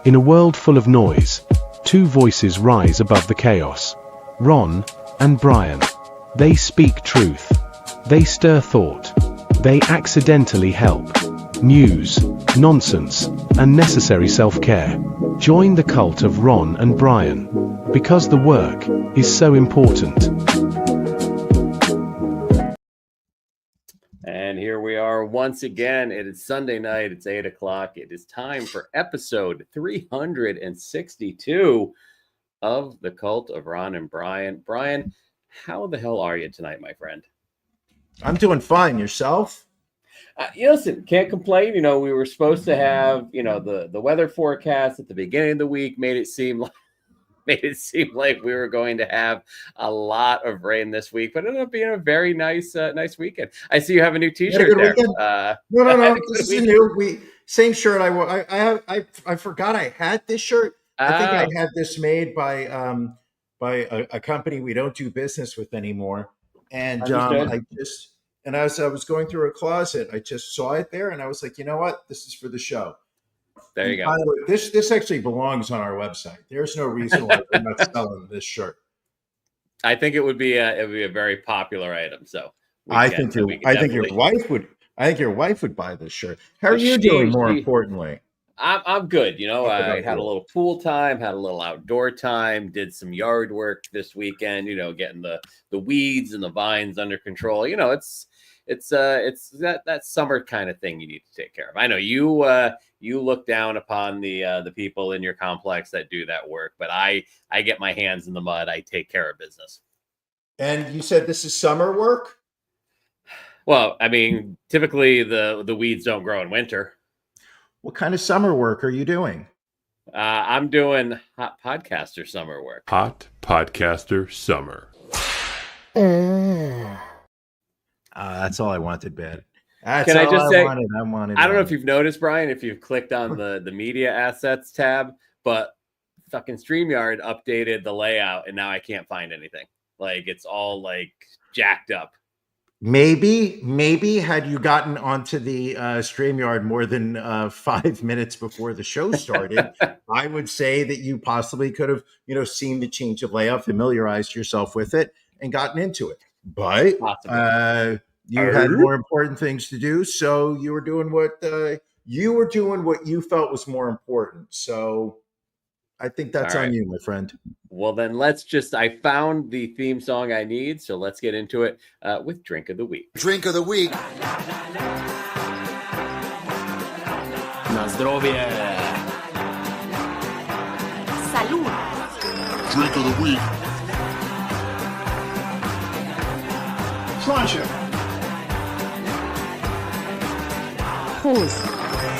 In a world full of noise, two voices rise above the chaos. Ron and Brian. They speak truth. They stir thought. They accidentally help. News, nonsense, and necessary self-care. Join the cult of Ron and Brian. Because the work is so important. And here we are once again. It is Sunday night. It's 8 o'clock. It is time for episode 362 of the Cult of Ron and Brian. Brian, how the hell are you tonight, my friend? I'm doing fine. Yourself? Listen, can't complain. You know, we were supposed to have, the weather forecast at the beginning of the week made it seem like we were going to have a lot of rain this week, but it ended up being a very nice weekend. I see you have a new T-shirt there. No. This is new. Same shirt. I forgot I had this shirt. I think I had this made by a company we don't do business with anymore. And as I was going through a closet, I just saw it there, and I was like, you know what? This is for the show. There you go. By the way, this actually belongs on our website. There's no reason why we're not selling this shirt. I think it would be a very popular item. So I think your wife would buy this shirt. How are you doing? More importantly, I'm good. I had a little pool time, had a little outdoor time, did some yard work this weekend. Getting the weeds and the vines under control. It's that summer kind of thing you need to take care of. I know you look down upon the people in your complex that do that work, but I get my hands in the mud. I take care of business. And you said this is summer work? Well, I mean, typically the weeds don't grow in winter. What kind of summer work are you doing? I'm doing hot podcaster summer work. Hot podcaster summer. That's all I wanted, Ben. Can I just say, I don't know if you've noticed, Brian, if you've clicked on the media assets tab, but fucking StreamYard updated the layout and now I can't find anything. Like it's all like jacked up. Maybe had you gotten onto the StreamYard more than 5 minutes before the show started, I would say that you possibly could have, seen the change of layout, familiarized yourself with it, and gotten into it. But you had more important things to do, so you were doing what you felt was more important. So I think that's on you, my friend. Well, then I found the theme song I need, so let's get into it with Drink of the Week. Drink of the Week. Na zdrowie. Salud. Drink of the Week. Sláinte.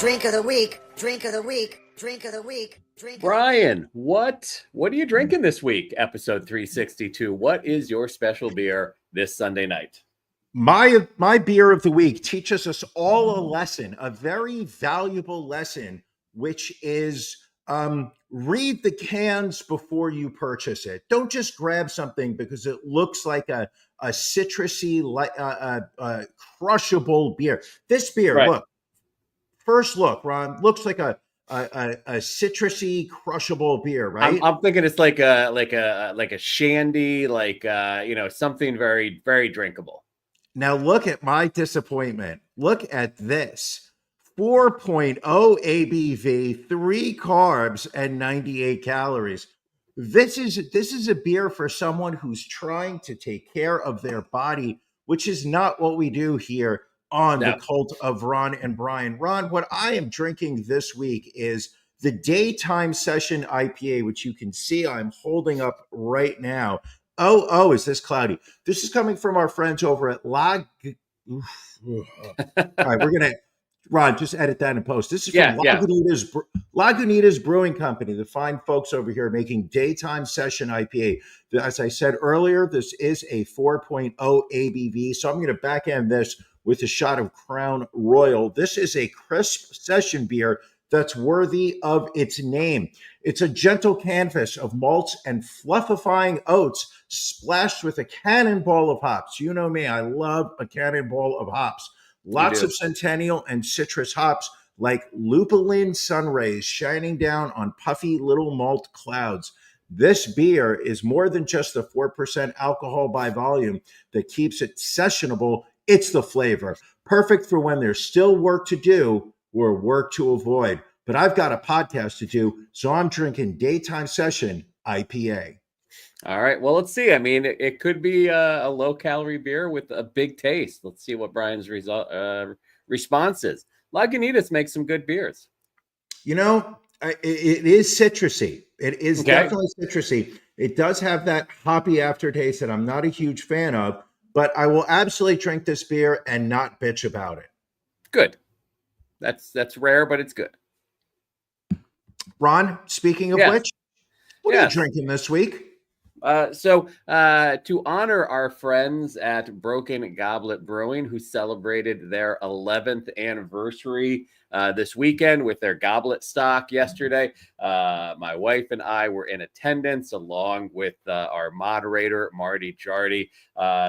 Drink of the week. Drink of the week. Drink of the week. Brian, what are you drinking this week? Episode 362. What is your special beer this Sunday night? My beer of the week teaches us all a lesson, a very valuable lesson, which is read the cans before you purchase it. Don't just grab something because it looks like a citrusy, crushable beer. This beer, right. First look, Ron, looks like a citrusy, crushable beer, right? I'm thinking it's like a shandy, something very, very drinkable. Now look at my disappointment. Look at this. 4.0 ABV, 3 carbs, and 98 calories. This is a beer for someone who's trying to take care of their body, which is not what we do here on the Cult of Ron and Brian. Ron, what I am drinking this week is the Daytime Session IPA, which you can see I'm holding up right now. Oh, is this cloudy? This is coming from our friends over at All right, we're going to, Ron, just edit that and post. This is from Lagunitas Brewing Company, the fine folks over here making Daytime Session IPA. As I said earlier, this is a 4.0 ABV, so I'm going to back end this with a shot of Crown Royal. This is a crisp session beer that's worthy of its name. It's a gentle canvas of malts and fluffifying oats splashed with a cannonball of hops. You know me, I love a cannonball of hops. Lots of Centennial and citrus hops, like lupulin sun rays shining down on puffy little malt clouds. This beer is more than just the 4% alcohol by volume that keeps it sessionable. It's the flavor. Perfect for when there's still work to do or work to avoid. But I've got a podcast to do, so I'm drinking Daytime Session IPA. All right. Well, let's see. I mean, it could be a low-calorie beer with a big taste. Let's see what Brian's response is. Lagunitas makes some good beers. You know, it is citrusy. It is definitely citrusy. It does have that hoppy aftertaste that I'm not a huge fan of, but I will absolutely drink this beer and not bitch about it. Good. That's rare, but it's good. Ron, speaking of which, what are you drinking this week? So to honor our friends at Broken Goblet Brewing, who celebrated their 11th anniversary this weekend with their goblet stock yesterday, my wife and I were in attendance along with our moderator, Marty Jardy.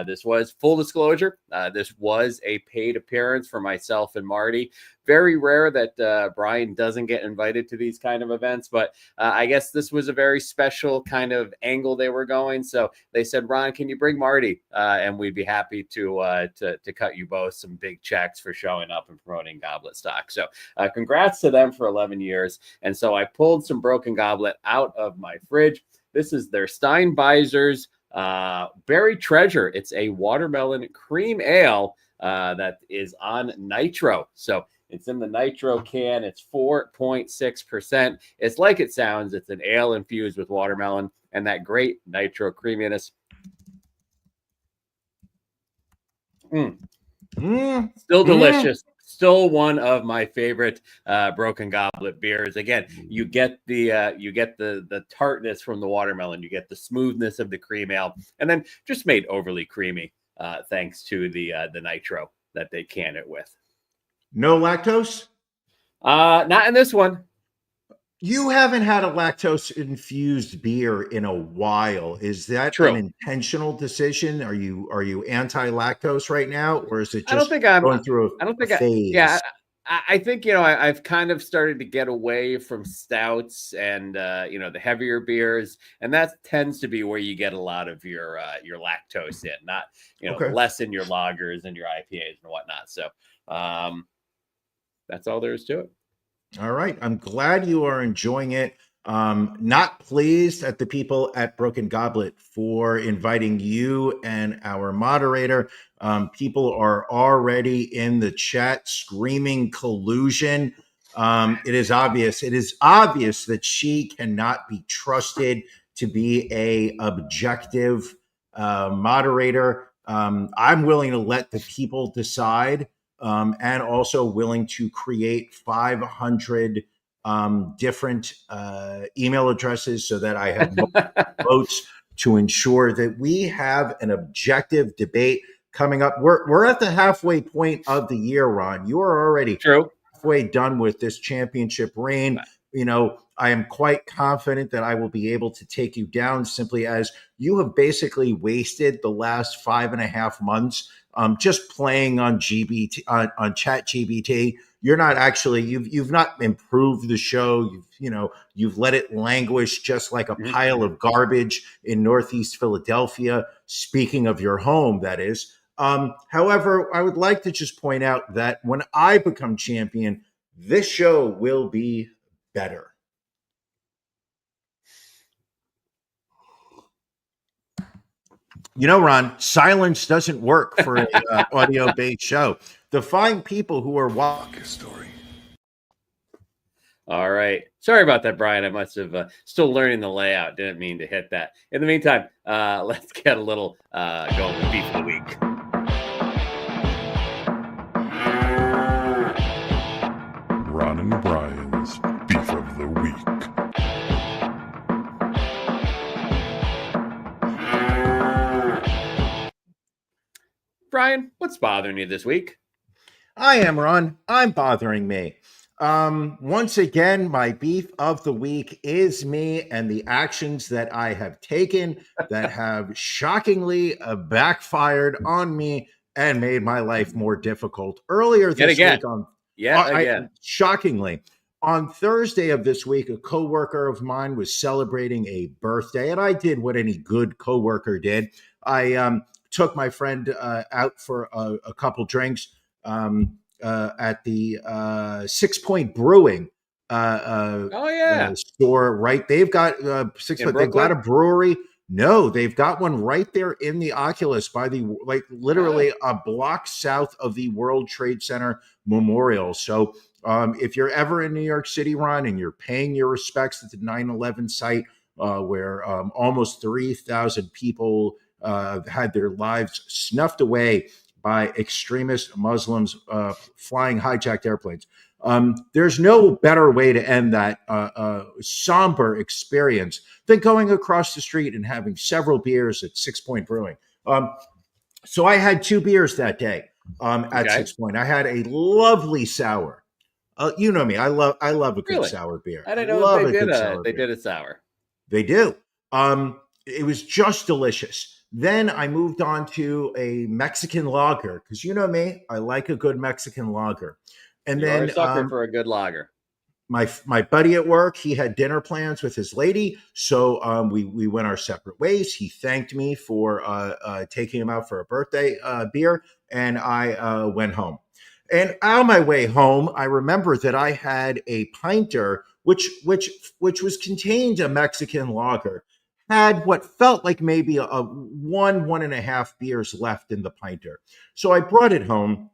This was, full disclosure, this was a paid appearance for myself and Marty. Very rare that Brian doesn't get invited to these kind of events, but I guess this was a very special kind of angle they were going. So they said, Ron, can you bring Marty? And we'd be happy to cut you both some big checks for showing up and promoting Goblet Stock. So congrats to them for 11 years. And so I pulled some Broken Goblet out of my fridge. This is their Steinbeiser's Berry Treasure. It's a watermelon cream ale that is on nitro. So it's in the nitro can. It's 4.6%. It's like it sounds. It's an ale infused with watermelon and that great nitro creaminess. Still delicious. Still one of my favorite Broken Goblet beers. Again, you get the tartness from the watermelon. You get the smoothness of the cream ale, and then just made overly creamy thanks to the nitro that they can it with. No lactose? Not in this one. You haven't had a lactose-infused beer in a while. Is that True. An intentional decision? Are you anti-lactose right now, or is it just I don't think I'm going through a phase? I think I've kind of started to get away from stouts and the heavier beers, and that tends to be where you get a lot of your lactose in, not less in your lagers and your IPAs and whatnot. So that's all there is to it. All right. I'm glad you are enjoying it. Not pleased at the people at Broken Goblet for inviting you and our moderator. People are already in the chat screaming collusion. It is obvious. It is obvious that she cannot be trusted to be a objective moderator. I'm willing to let the people decide. And also willing to create 500 different email addresses so that I have votes to ensure that we have an objective debate coming up. We're at the halfway point of the year, Ron. You are already halfway done with this championship reign. I am quite confident that I will be able to take you down simply as you have basically wasted the last 5.5 months just playing on GBT on Chat GBT. You're not actually you've not improved the show. You've let it languish just like a pile of garbage in Northeast Philadelphia. Speaking of your home, that is. However, I would like to just point out that when I become champion, this show will be better. Ron, silence doesn't work for an audio-based show. The fine people who are walking story. All right. Sorry about that, Brian. I must have still learning the layout. Didn't mean to hit that. In the meantime, let's get a little going with Beef of the Week. Ron and Brian's Beef of the Week. Brian, what's bothering you this week? I am, Ron. I'm bothering me. Once again, my beef of the week is me and the actions that I have taken that have shockingly backfired on me and made my life more difficult. Earlier this week Yeah, again. Shockingly, on Thursday of this week, a coworker of mine was celebrating a birthday, and I did what any good coworker did. I took my friend out for a couple drinks at the 6 Point Brewing Oh yeah, store. Right, they've got Six in Point. They've got Brooklyn. a brewery. No, they've got one right there in the Oculus by the literally a block south of the World Trade Center Memorial. So if you're ever in New York City, Ron, and you're paying your respects at the 9/11 site, where almost 3,000 people had their lives snuffed away by extremist Muslims flying hijacked airplanes. There's no better way to end that somber experience than going across the street and having several beers at 6 Point Brewing. So I had 2 beers that day at 6 Point. I had a lovely sour. You know me. I love a good sour beer. I didn't know that they did a sour. They do. It was just delicious. Then I moved on to a Mexican lager because you know me. I like a good Mexican lager. And You're then a sucker for a good lager. My buddy at work, he had dinner plans with his lady, so we went our separate ways. He thanked me for taking him out for a birthday beer, and I went home. And on my way home, I remember that I had a pinter, which was contained a Mexican lager, had what felt like maybe a 1.5 beers left in the pinter. So I brought it home,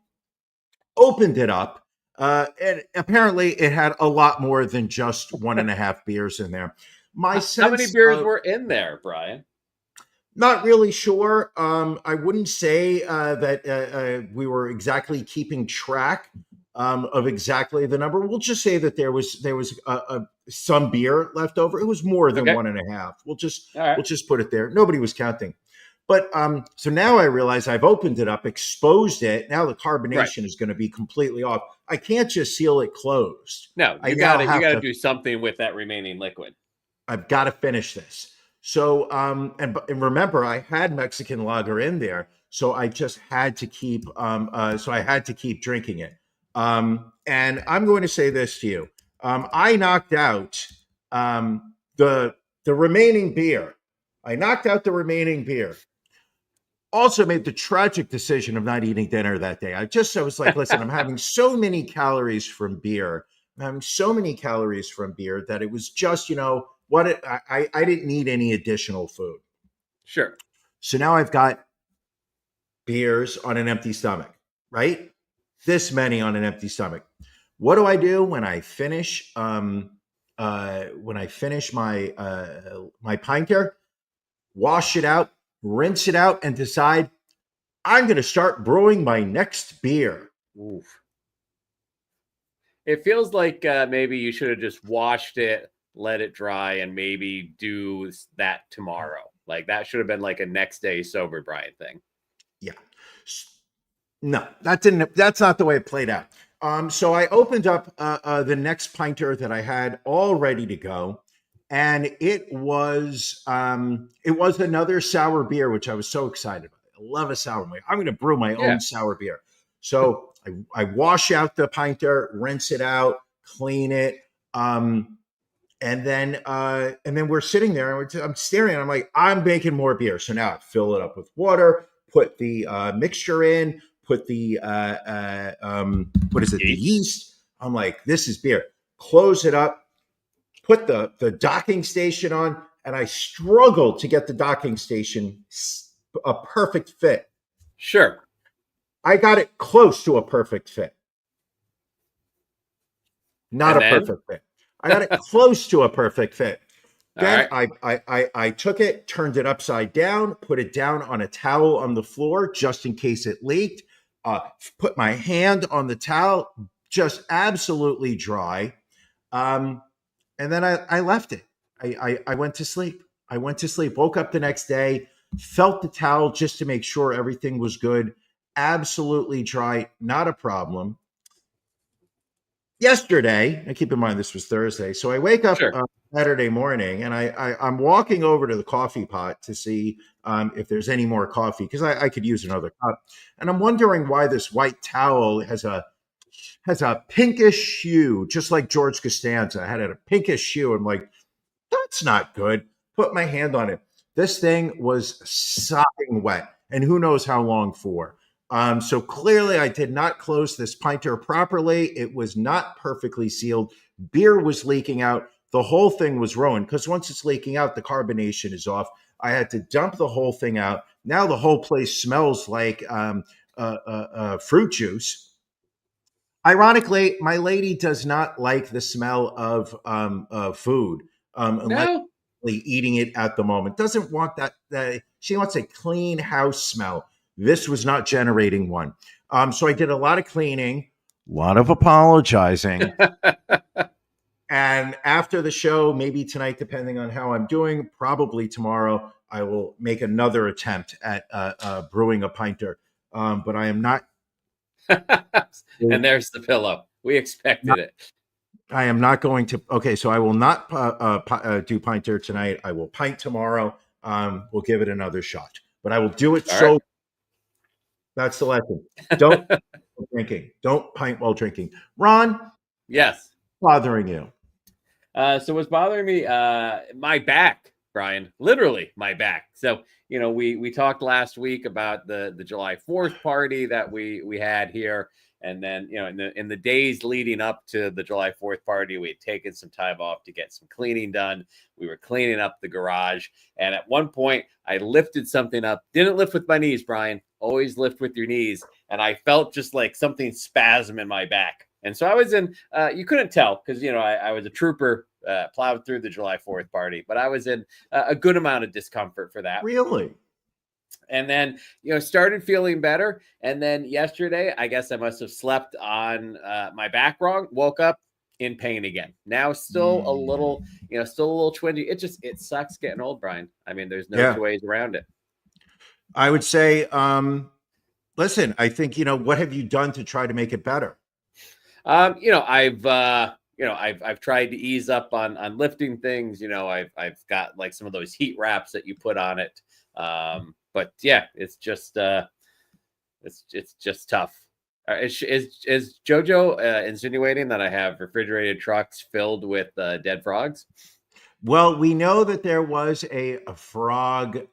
opened it up. And apparently it had a lot more than just 1.5 beers in there. How many beers were in there, Brian? Not really sure. I wouldn't say that we were exactly keeping track of exactly the number. We'll just say that there was some beer left over. It was more than 1.5. We'll just put it there. Nobody was counting. But so now I realize I've opened it up, exposed it. Now the carbonation is going to be completely off. I can't just seal it closed. No, you got to do something with that remaining liquid. I've got to finish this. So and remember, I had Mexican lager in there, so I just had to keep drinking it. And I'm going to say this to you: I knocked out the remaining beer. I knocked out the remaining beer. Also made the tragic decision of not eating dinner that day. I was like, listen, I'm having so many calories from beer. I'm having so many calories from beer that it was just, I didn't need any additional food. Sure. So now I've got beers on an empty stomach, right? This many on an empty stomach. What do I do when I finish? My pinter, wash it out, rinse it out, and decide I'm going to start brewing my next beer. Oof. It feels like maybe you should have just washed it, let it dry, and maybe do that tomorrow. Like that should have been like a next day sober Brian thing. Yeah. No, that's not the way it played out. So I opened up the next pinter that I had all ready to go. And it was another sour beer, which I was so excited about. I love a sour beer. I'm going to brew my own sour beer. So I wash out the pinter, rinse it out, clean it, and then we're sitting there and I'm staring. And I'm like, I'm making more beer. So now I fill it up with water, put the mixture in, put the the yeast. I'm like, this is beer. Close it up. Put the docking station on, and I struggled to get the docking station a perfect fit. Sure. I got it close to a perfect fit. Not a perfect fit. I got it close to a perfect fit. Then I took it, turned it upside down, put it down on a towel on the floor just in case it leaked. Put my hand on the towel, just absolutely dry. And then I left it. I went to sleep. Woke up the next day, felt the towel just to make sure everything was good. Absolutely dry, not a problem. Yesterday, and keep in mind this was Thursday, so I wake up Saturday morning and I'm walking over to the coffee pot to see if there's any more coffee because I could use another cup. And I'm wondering why this white towel has a has a pinkish hue, just like George Costanza had a pinkish hue. I'm like, that's not good. Put my hand on it. This thing was sopping wet, and who knows how long for. So clearly, I did not close this pinter properly. It was not perfectly sealed. Beer was leaking out. The whole thing was ruined because once it's leaking out, the carbonation is off. I had to dump the whole thing out. Now the whole place smells like fruit juice. Ironically, my lady does not like the smell of food unless No. eating it at the moment. Doesn't want that. She wants a clean house smell. This was not generating one. So I did a lot of cleaning, a lot of apologizing. And after the show, maybe tonight, depending on how I'm doing, probably tomorrow, I will make another attempt at brewing a pinter. But I am not. And there's the pillow. We expected it. I am not going to. Okay, so I will not do pinter tonight. I will pint tomorrow. We'll give it another shot, but I will do it. All right. That's the lesson. Don't drinking. Don't pint while drinking. Ron, Yes. bothering you? So what's bothering me? My back, Brian. Literally my back. So we talked last week about the July 4th party that we had here. And then, in the days leading up to the July 4th party, we had taken some time off to get some cleaning done. We were cleaning up the garage. And at one point, I lifted something up. Didn't lift with my knees, Brian. Always lift with your knees. And I felt just like something spasm in my back. And so I was in, you couldn't tell because, I was a trooper, plowed through the July 4th party. But I was in a good amount of discomfort for that. Really? And then, started feeling better. And then yesterday, I guess I must have slept on my back wrong, woke up in pain again. Now still a little, twingy. It sucks getting old, Brian. I mean, there's no two ways around it. I would say, listen, I think, what have you done to try to make it better? I've tried to ease up on lifting things. I've got like some of those heat wraps that you put on it. But yeah, it's just tough. Is JoJo insinuating that I have refrigerated trucks filled with dead frogs? Well, we know that there was a frog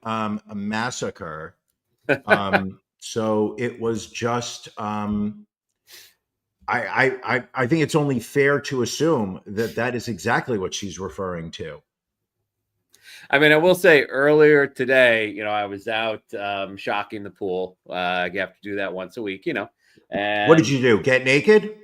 massacre. So it was just I think it's only fair to assume that is exactly what she's referring to. I mean, I will say earlier today, I was out shocking the pool. You have to do that once a week, And what did you do? Get naked?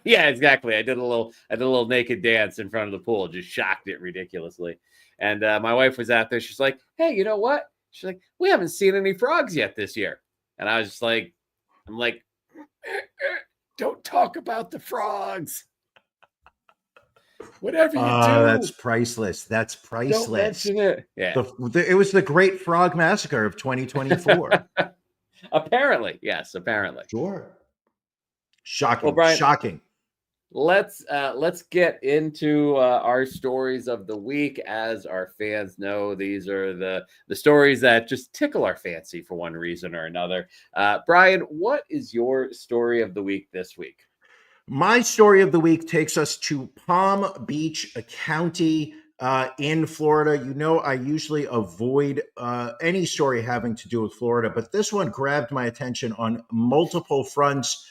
Yeah, exactly. I did a little naked dance in front of the pool, just shocked it ridiculously. And my wife was out there. She's like, "Hey, you know what?" She's like, "We haven't seen any frogs yet this year." And I was just like, "Don't talk about the frogs. Whatever you do." That's priceless. That's priceless. Don't mention it. Yeah. It was the Great Frog Massacre of 2024. Apparently. Yes, apparently. Sure. Shocking. Well, Brian, shocking. Let's get into our stories of the week. As our fans know, these are the stories that just tickle our fancy for one reason or another. Brian, what is your story of the week this week? My story of the week takes us to Palm Beach County in Florida. I usually avoid any story having to do with Florida, but this one grabbed my attention on multiple fronts.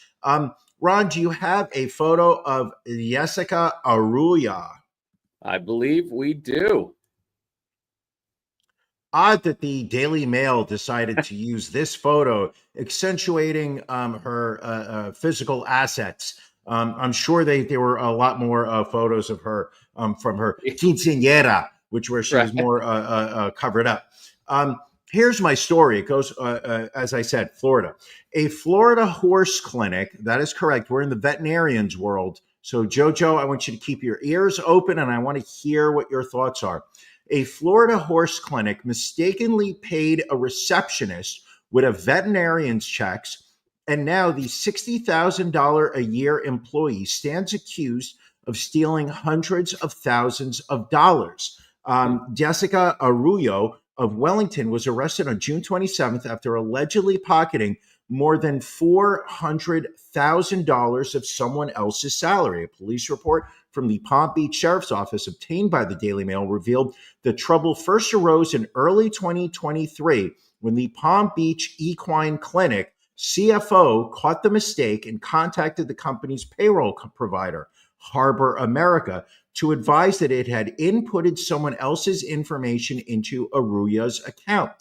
Ron, do you have a photo of Jessica Arruya? I believe we do. Odd that the Daily Mail decided to use this photo, accentuating her physical assets. I'm sure there were a lot more photos of her from her quinceañera, where she was more covered up. Here's my story. It goes, as I said, Florida. A Florida horse clinic. That is correct. We're in the veterinarian's world. So, JoJo, I want you to keep your ears open, and I want to hear what your thoughts are. A Florida horse clinic mistakenly paid a receptionist with a veterinarian's checks, and now the $60,000 a year employee stands accused of stealing hundreds of thousands of dollars. Jessica Arruyo of Wellington was arrested on June 27th after allegedly pocketing more than $400,000 of someone else's salary. A police report from the Palm Beach Sheriff's Office obtained by the Daily Mail revealed the trouble first arose in early 2023 when the Palm Beach Equine Clinic CFO caught the mistake and contacted the company's payroll provider, Harbor America, to advise that it had inputted someone else's information into Aruya's account.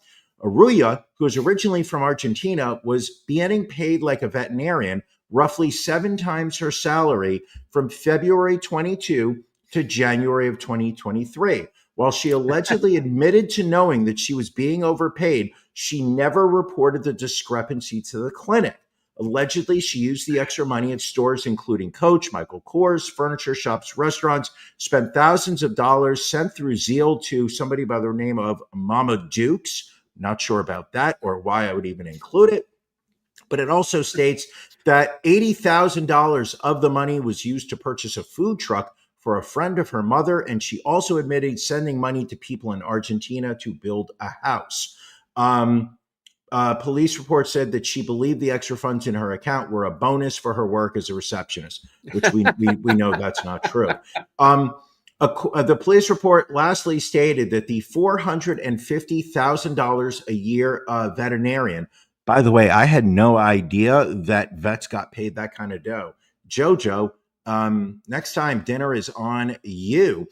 Aruya, who was originally from Argentina, was getting paid like a veterinarian, roughly 7 times her salary from February 22 to January of 2023. While she allegedly admitted to knowing that she was being overpaid, she never reported the discrepancy to the clinic. Allegedly, she used the extra money at stores including Coach, Michael Kors, furniture shops, restaurants, spent thousands of dollars sent through Zeal to somebody by the name of Mama Dukes. Not sure about that or why I would even include it. But it also states that $80,000 of the money was used to purchase a food truck for a friend of her mother, and she also admitted sending money to people in Argentina to build a house. Police reports said that she believed the extra funds in her account were a bonus for her work as a receptionist, which we know that's not true. The police report lastly stated that the $450,000 a year veterinarian. By the way, I had no idea that vets got paid that kind of dough. Jojo, next time dinner is on you.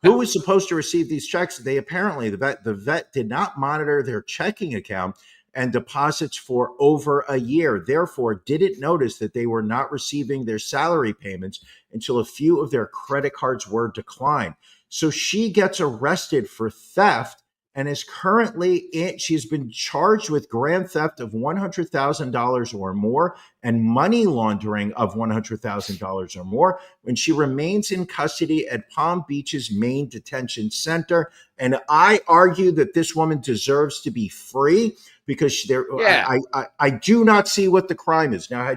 Who was supposed to receive these checks? They apparently, the vet did not monitor their checking account and deposits for over a year. Therefore, didn't notice that they were not receiving their salary payments until a few of their credit cards were declined. So she gets arrested for theft and is currently she's been charged with grand theft of $100,000 or more and money laundering of $100,000 or more when she remains in custody at Palm Beach's main detention center. And I argue that this woman deserves to be free because I do not see what the crime is. Now,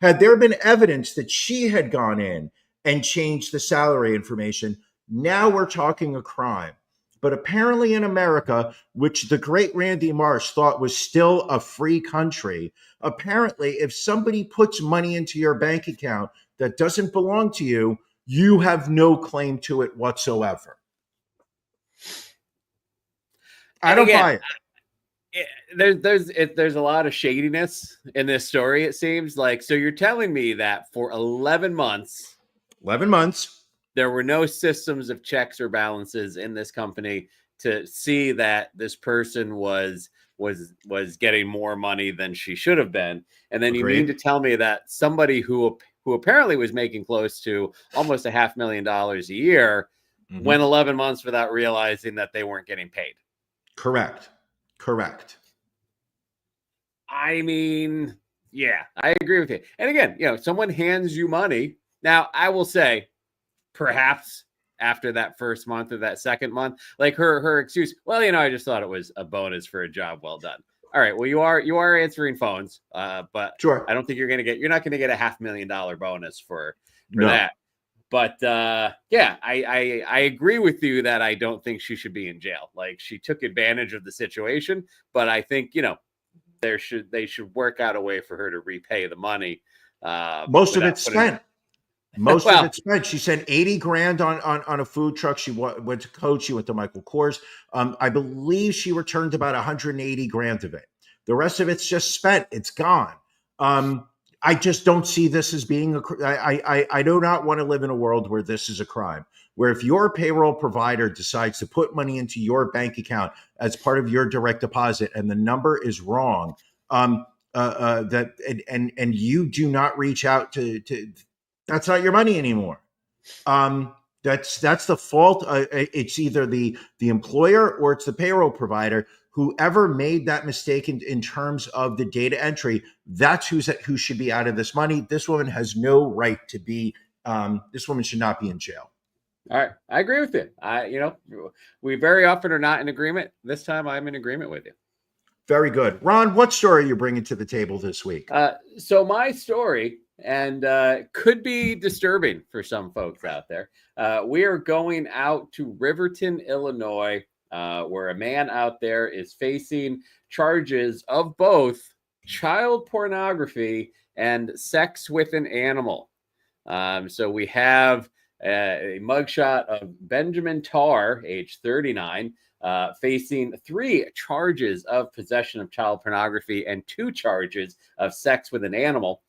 had there been evidence that she had gone in and changed the salary information, now we're talking a crime. But apparently in America, which the great Randy Marsh thought was still a free country, apparently if somebody puts money into your bank account that doesn't belong to you, you have no claim to it whatsoever. I don't buy it. There's a lot of shadiness in this story, it seems like. So you're telling me that for 11 months, there were no systems of checks or balances in this company to see that this person was getting more money than she should have been. And then Agreed. You mean to tell me that somebody who apparently was making close to almost $500,000 a year went 11 months without realizing that they weren't getting paid? Correct. I mean, yeah, I agree with you. And again, someone hands you money. Now, I will say, perhaps after that first month or that second month, like her excuse, well, I just thought it was a bonus for a job well done. All right, well, you are answering phones, but sure, I don't think you're not going to get a $500,000 bonus for that. But yeah, I agree with you that I don't think she should be in jail. Like, she took advantage of the situation, but I think they should work out a way for her to repay the money. Most of it's spent. Most of it's spent. She spent $80,000 on a food truck. She went to Coach. She went to Michael Kors. I believe she returned about $180,000 of it. The rest of it's just spent. It's gone. I just don't see this as being I do not want to live in a world where this is a crime. Where if your payroll provider decides to put money into your bank account as part of your direct deposit and the number is wrong, that you do not reach out to that's not your money anymore. That's the fault. It's either the employer or it's the payroll provider. Whoever made that mistake in terms of the data entry, that's who should be out of this money. This woman has no right to be. This woman should not be in jail. All right, I agree with you. We very often are not in agreement. This time, I'm in agreement with you. Very good, Ron. What story are you bringing to the table this week? So my story. And could be disturbing for some folks out there. We are going out to Riverton, Illinois, where a man out there is facing charges of both child pornography and sex with an animal. So we have a mugshot of Benjamin Tarr, age 39, facing 3 charges of possession of child pornography and 2 charges of sex with an animal.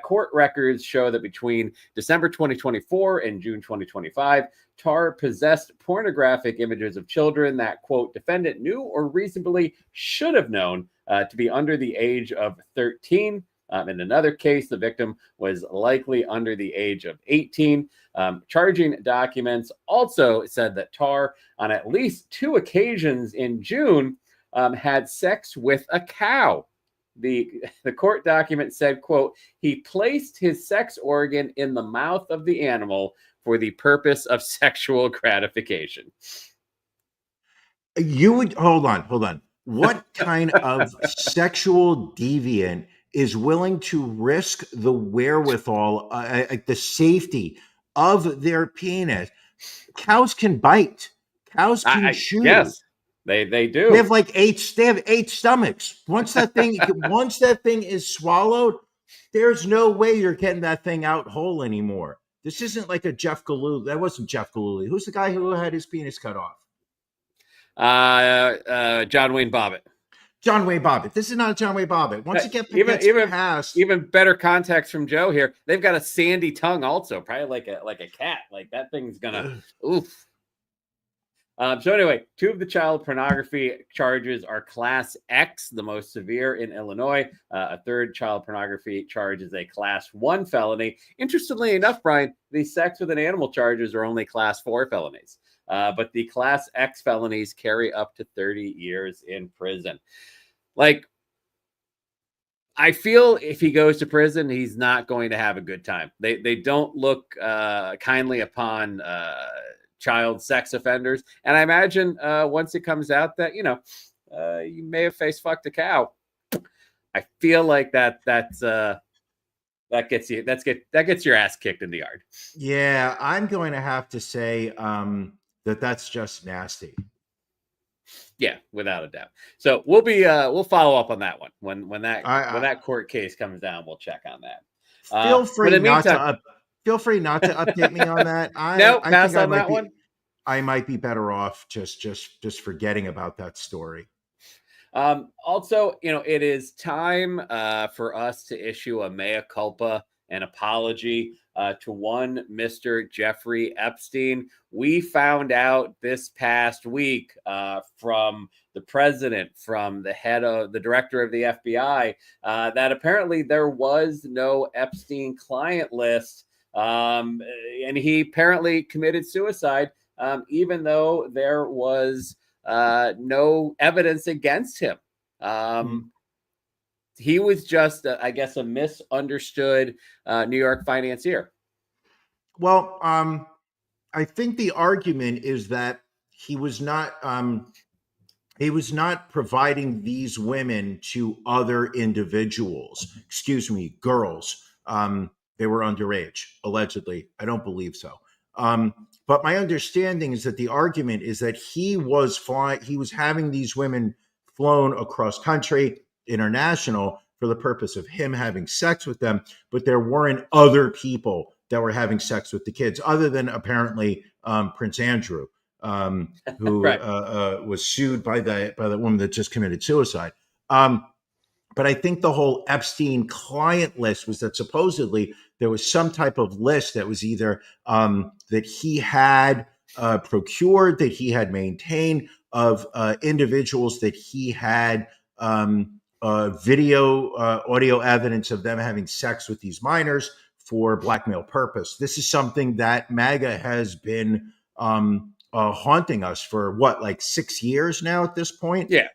Court records show that between December 2024 and June 2025, Tarr possessed pornographic images of children that, quote, defendant knew or reasonably should have known to be under the age of 13. In another case, the victim was likely under the age of 18. Charging documents also said that Tarr, on at least 2 occasions in June, had sex with a cow. The court document said, quote, he placed his sex organ in the mouth of the animal for the purpose of sexual gratification. You would hold on. What kind of sexual deviant is willing to risk the wherewithal, the safety of their penis? Cows can bite. Cows can chew. Yes, they do. They have like 8 stomachs. Once that thing is swallowed, there's no way you're getting that thing out whole anymore. This isn't like a Jeff Galooly. That wasn't Jeff Galooly. Who's the guy who had his penis cut off? John Wayne Bobbitt. John Wayne Bobbitt. This is not John Wayne Bobbitt. Once it gets past, even better context from Joe here. They've got a sandy tongue, also, probably like a cat. Like that thing's gonna oof. So anyway, 2 of the child pornography charges are Class X, the most severe in Illinois. A 3rd child pornography charge is a Class 1 felony. Interestingly enough, Brian, the sex with an animal charges are only Class 4 felonies. But the Class X felonies carry up to 30 years in prison. Like, I feel if he goes to prison, he's not going to have a good time. They don't look kindly upon child sex offenders. And I imagine once it comes out that, you may have face fucked a cow. I feel like that gets your ass kicked in the yard. Yeah, I'm going to have to say that's just nasty. Yeah, without a doubt. So we'll follow up on that one when that court case comes down. We'll check on that. Feel free not to update me on that. Pass on that one. I might be better off just forgetting about that story. Also, it is time for us to issue a mea culpa, an apology to one Mr. Jeffrey Epstein. We found out this past week from the president, from the head of the director of the FBI, that apparently there was no Epstein client list. And he apparently committed suicide, even though there was no evidence against him. He was just, I guess, a misunderstood New York financier. Well, I think the argument is that he was not providing these women to other individuals. Excuse me, girls. They were underage, allegedly. I don't believe so. But my understanding is that the argument is that he was having these women flown across country, international, for the purpose of him having sex with them, but there weren't other people that were having sex with the kids, other than apparently Prince Andrew, who right. Was sued by the woman that just committed suicide. But I think the whole Epstein client list was that supposedly there was some type of list that was either that he had procured, that he had maintained, of individuals that he had video, audio evidence of them having sex with these minors for blackmail purpose. This is something that MAGA has been haunting us for like 6 years now at this point. Yeah.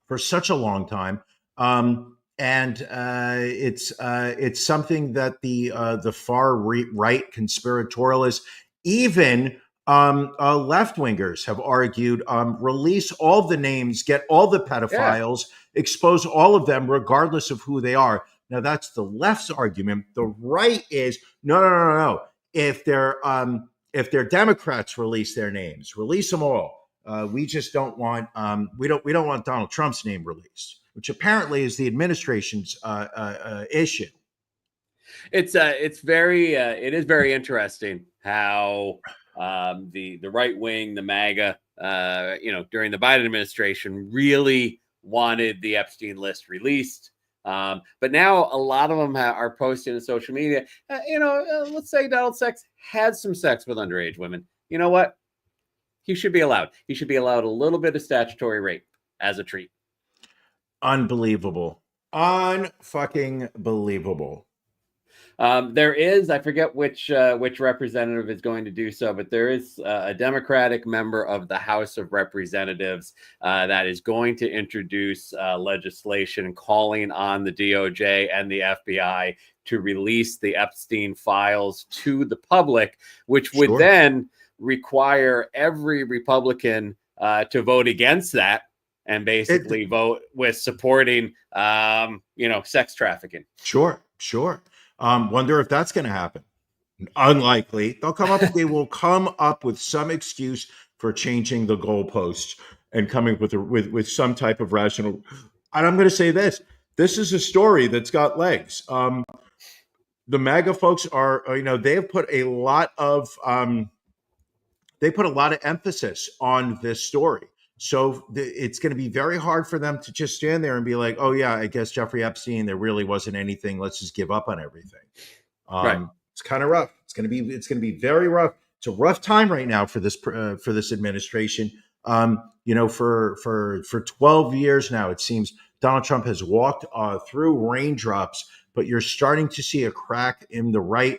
For such a long time. And it's something that the far right conspiratorialists, even left-wingers, have argued, release all the names, get all the pedophiles, expose all of them regardless of who they are. Now that's the left's argument. The right is no. If they're Democrats, release their names, release them all. We just don't want we don't want Donald Trump's name released. which apparently is the administration's issue. It is very interesting how the right wing, the MAGA, during the Biden administration really wanted the Epstein list released. But now a lot of them are posting on social media. Let's say Donald Sex had some sex with underage women. You know what? He should be allowed. He should be allowed a little bit of statutory rape as a treat. Unbelievable. Unfucking believable. There is, I forget which representative is going to do so, but there is a Democratic member of the House of Representatives that is going to introduce legislation calling on the DOJ and the FBI to release the Epstein files to the public, which would then require every Republican to vote against that and basically vote with supporting, sex trafficking. Sure. Wonder if that's going to happen. Unlikely. They will come up with some excuse for changing the goalposts and coming with some type of rational. And I'm going to say this. This is a story that's got legs. The MAGA folks are, they have put a lot of emphasis on this story. So it's going to be very hard for them to just stand there and be like, oh, yeah, I guess Jeffrey Epstein, there really wasn't anything. Let's just give up on everything. Right. It's kind of rough. It's going to be very rough. It's a rough time right now for this administration. For 12 years now, it seems Donald Trump has walked through raindrops, but you're starting to see a crack in the right.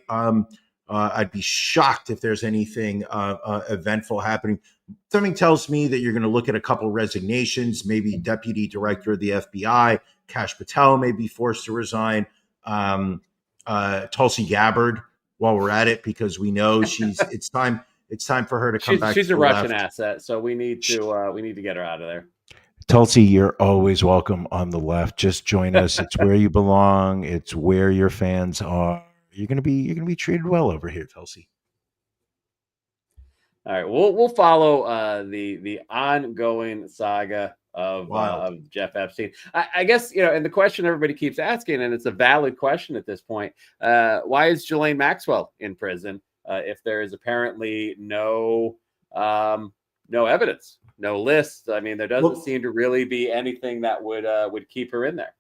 I'd be shocked if there's anything eventful happening. Something tells me that you're going to look at a couple resignations, maybe Deputy Director of the FBI, Kash Patel may be forced to resign. Tulsi Gabbard, while we're at it, because we know it's time for her to come back. She's a Russian asset, so we need to get her out of there. Tulsi, you're always welcome on the left. Just join us. It's where you belong. It's where your fans are. You're gonna be treated well over here, Tulsi. All right, we'll follow the ongoing saga of Jeff Epstein. I guess, and the question everybody keeps asking, and it's a valid question at this point, why is Ghislaine Maxwell in prison if there is apparently no evidence, no list? I mean, there doesn't seem to really be anything that would keep her in there.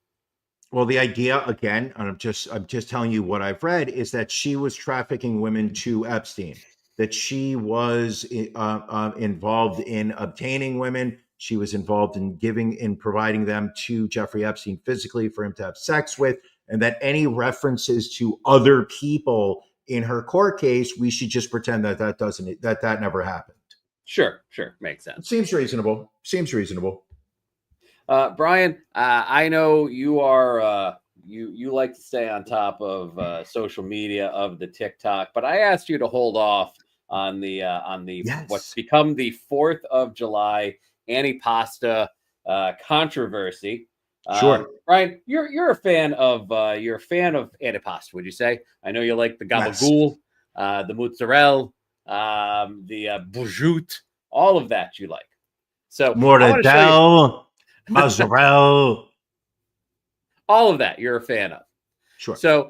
Well, the idea, again, and I'm just telling you what I've read, is that she was trafficking women to Epstein, that she was involved in obtaining women. She was involved in providing them to Jeffrey Epstein physically for him to have sex with, and that any references to other people in her court case, we should just pretend that never happened. Sure. Makes sense. Seems reasonable. Brian, I know you are you like to stay on top of social media, of the TikTok, but I asked you to hold off on the what's become the 4th of July antipasta controversy. Sure, Brian, you're a fan of antipasta, would you say? I know you like the gabagool, the mozzarella, the prosciutto, all of that you like. So Mortadella. Mozzarella. All of that you're a fan of. Sure. So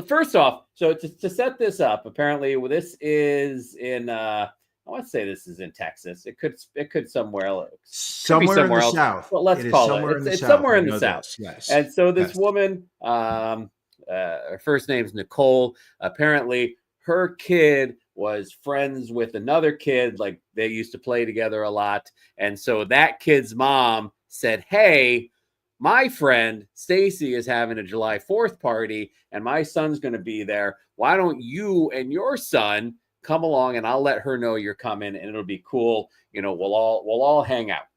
first off, to set this up, apparently this is in I want to say this is in Texas. It could somewhere else. Somewhere in the South. Well, let's call it. It's somewhere in the South. Yes. And so this woman, her first name's Nicole. Apparently her kid was friends with another kid, like they used to play together a lot. And so that kid's mom said, hey, my friend Stacy is having a July 4th party and my son's going to be there. Why don't you and your son come along and I'll let her know you're coming and it'll be cool. We'll all hang out.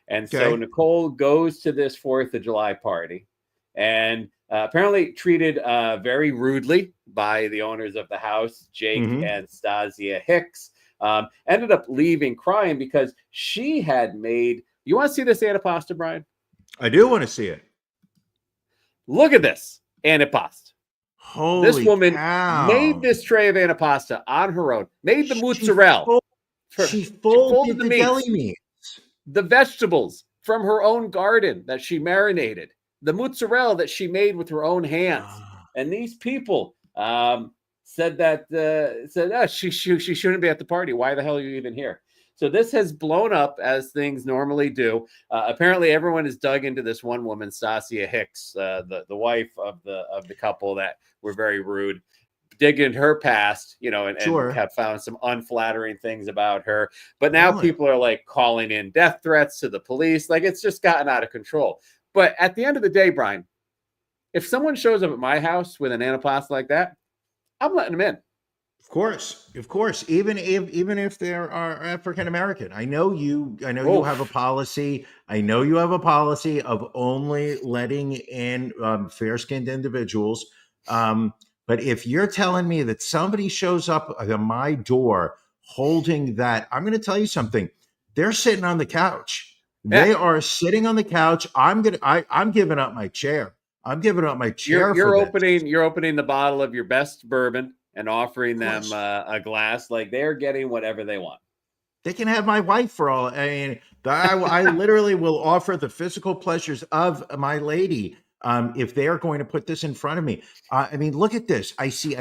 And so Nicole goes to this 4th of July party and apparently treated very rudely by the owners of the house, Jake and Stasia Hicks. Ended up leaving crying because she had made. You want to see this antipasta, Brian? I do want to see it. Look at this antipasta. Holy This woman cow. made this tray of antipasta on her own. Made the mozzarella. She folded the meats, deli meats. the vegetables from her own garden that she marinated, the mozzarella that she made with her own hands. And these people said she shouldn't be at the party. Why the hell are you even here? So this has blown up as things normally do. Apparently, everyone is dug into this one woman, Stasia Hicks, the wife of the couple that were very rude. Dig into her past, and have found some unflattering things about her. But now people are like calling in death threats to the police. Like, it's just gotten out of control. But at the end of the day, Brian, if someone shows up at my house with an anaplasty like that, I'm letting them in. Of course. Even if they are African American, I know you have a policy. I know you have a policy of only letting in fair-skinned individuals. But if you're telling me that somebody shows up at my door holding that, I'm going to tell you something. They're sitting on the couch. Yeah. They are sitting on the couch. I'm giving up my chair. I'm giving up my chair. You're opening the bottle of your best bourbon and offering them a glass. Like, they're getting whatever they want. They can have my wife for all. I mean, I literally will offer the physical pleasures of my lady if they are going to put this in front of me. I mean, look at this. I see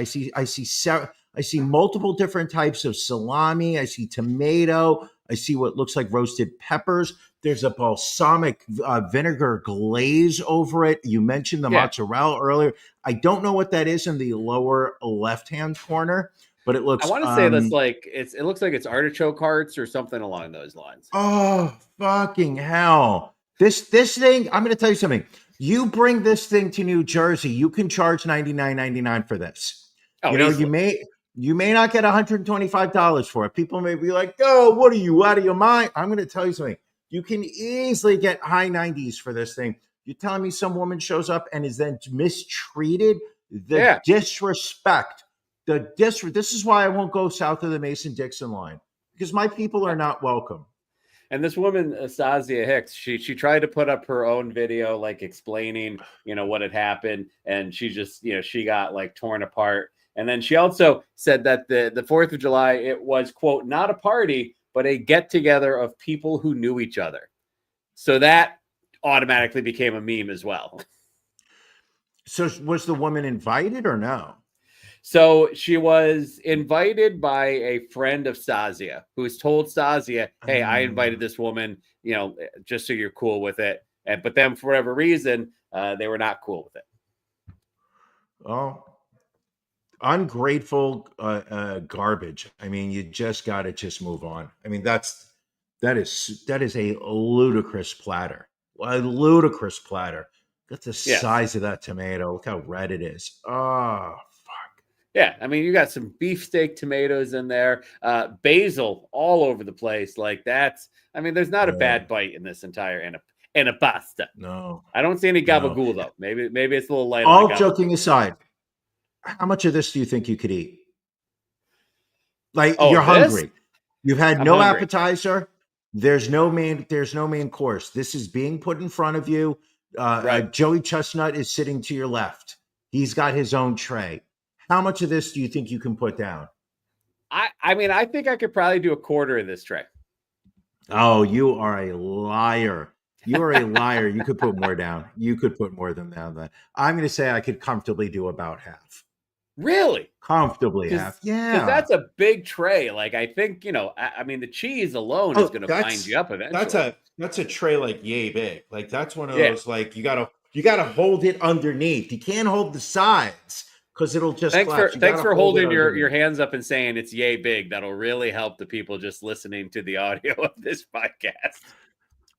multiple different types of salami. I see tomato. I see what looks like roasted peppers. There's a balsamic vinegar glaze over it. You mentioned the mozzarella earlier. I don't know what that is in the lower left-hand corner, but it looks. I want to say that's like it looks like it's artichoke hearts or something along those lines. Oh, fucking hell! This thing. I'm going to tell you something. You bring this thing to New Jersey, you can charge $99.99 for this. Oh, you may not get $125 for it. People may be like, "Oh, what are you, out of your mind?" I'm going to tell you something. You can easily get high 90s for this thing. You're telling me some woman shows up and is then mistreated? The disrespect. This is why I won't go south of the Mason-Dixon line, because my people are not welcome. And this woman, Stasia Hicks, she tried to put up her own video, like explaining, what had happened. And she just, she got like torn apart. And then she also said that the 4th of July, it was, quote, not a party, but a get together of people who knew each other. So that automatically became a meme as well. So was the woman invited or no? So she was invited by a friend of Stasia, who's told Stasia, "Hey, I invited this woman, just so you're cool with it." But then for whatever reason, they were not cool with it. Oh, ungrateful garbage. I mean, you just got to move on. I mean, that is a ludicrous platter. A ludicrous platter. Look at the size of that tomato. Look how red it is. Oh, fuck. Yeah, I mean, you got some beefsteak tomatoes in there, basil all over the place. Like, there's not a bad bite in this entire pasta. No. I don't see any gabagool, though. Maybe it's a little light. All joking aside, how much of this do you think you could eat? Like, you're hungry. You've had no appetizer. There's no main course. This is being put in front of you. Joey Chestnut is sitting to your left. He's got his own tray. How much of this do you think you can put down? I mean, I think I could probably do a quarter of this tray. Oh, you are a liar. You are a liar. You could put more down. You could put more than that. I'm going to say I could comfortably do about half. Really? Comfortably half. Yeah. Because that's a big tray. Like, I think, I mean, the cheese alone is going to bind you up eventually. That's a tray like yay big. Like, that's one of those, like, you gotta hold it underneath. You can't hold the sides because it'll just collapse. Thanks for holding your hands up and saying it's yay big. That'll really help the people just listening to the audio of this podcast.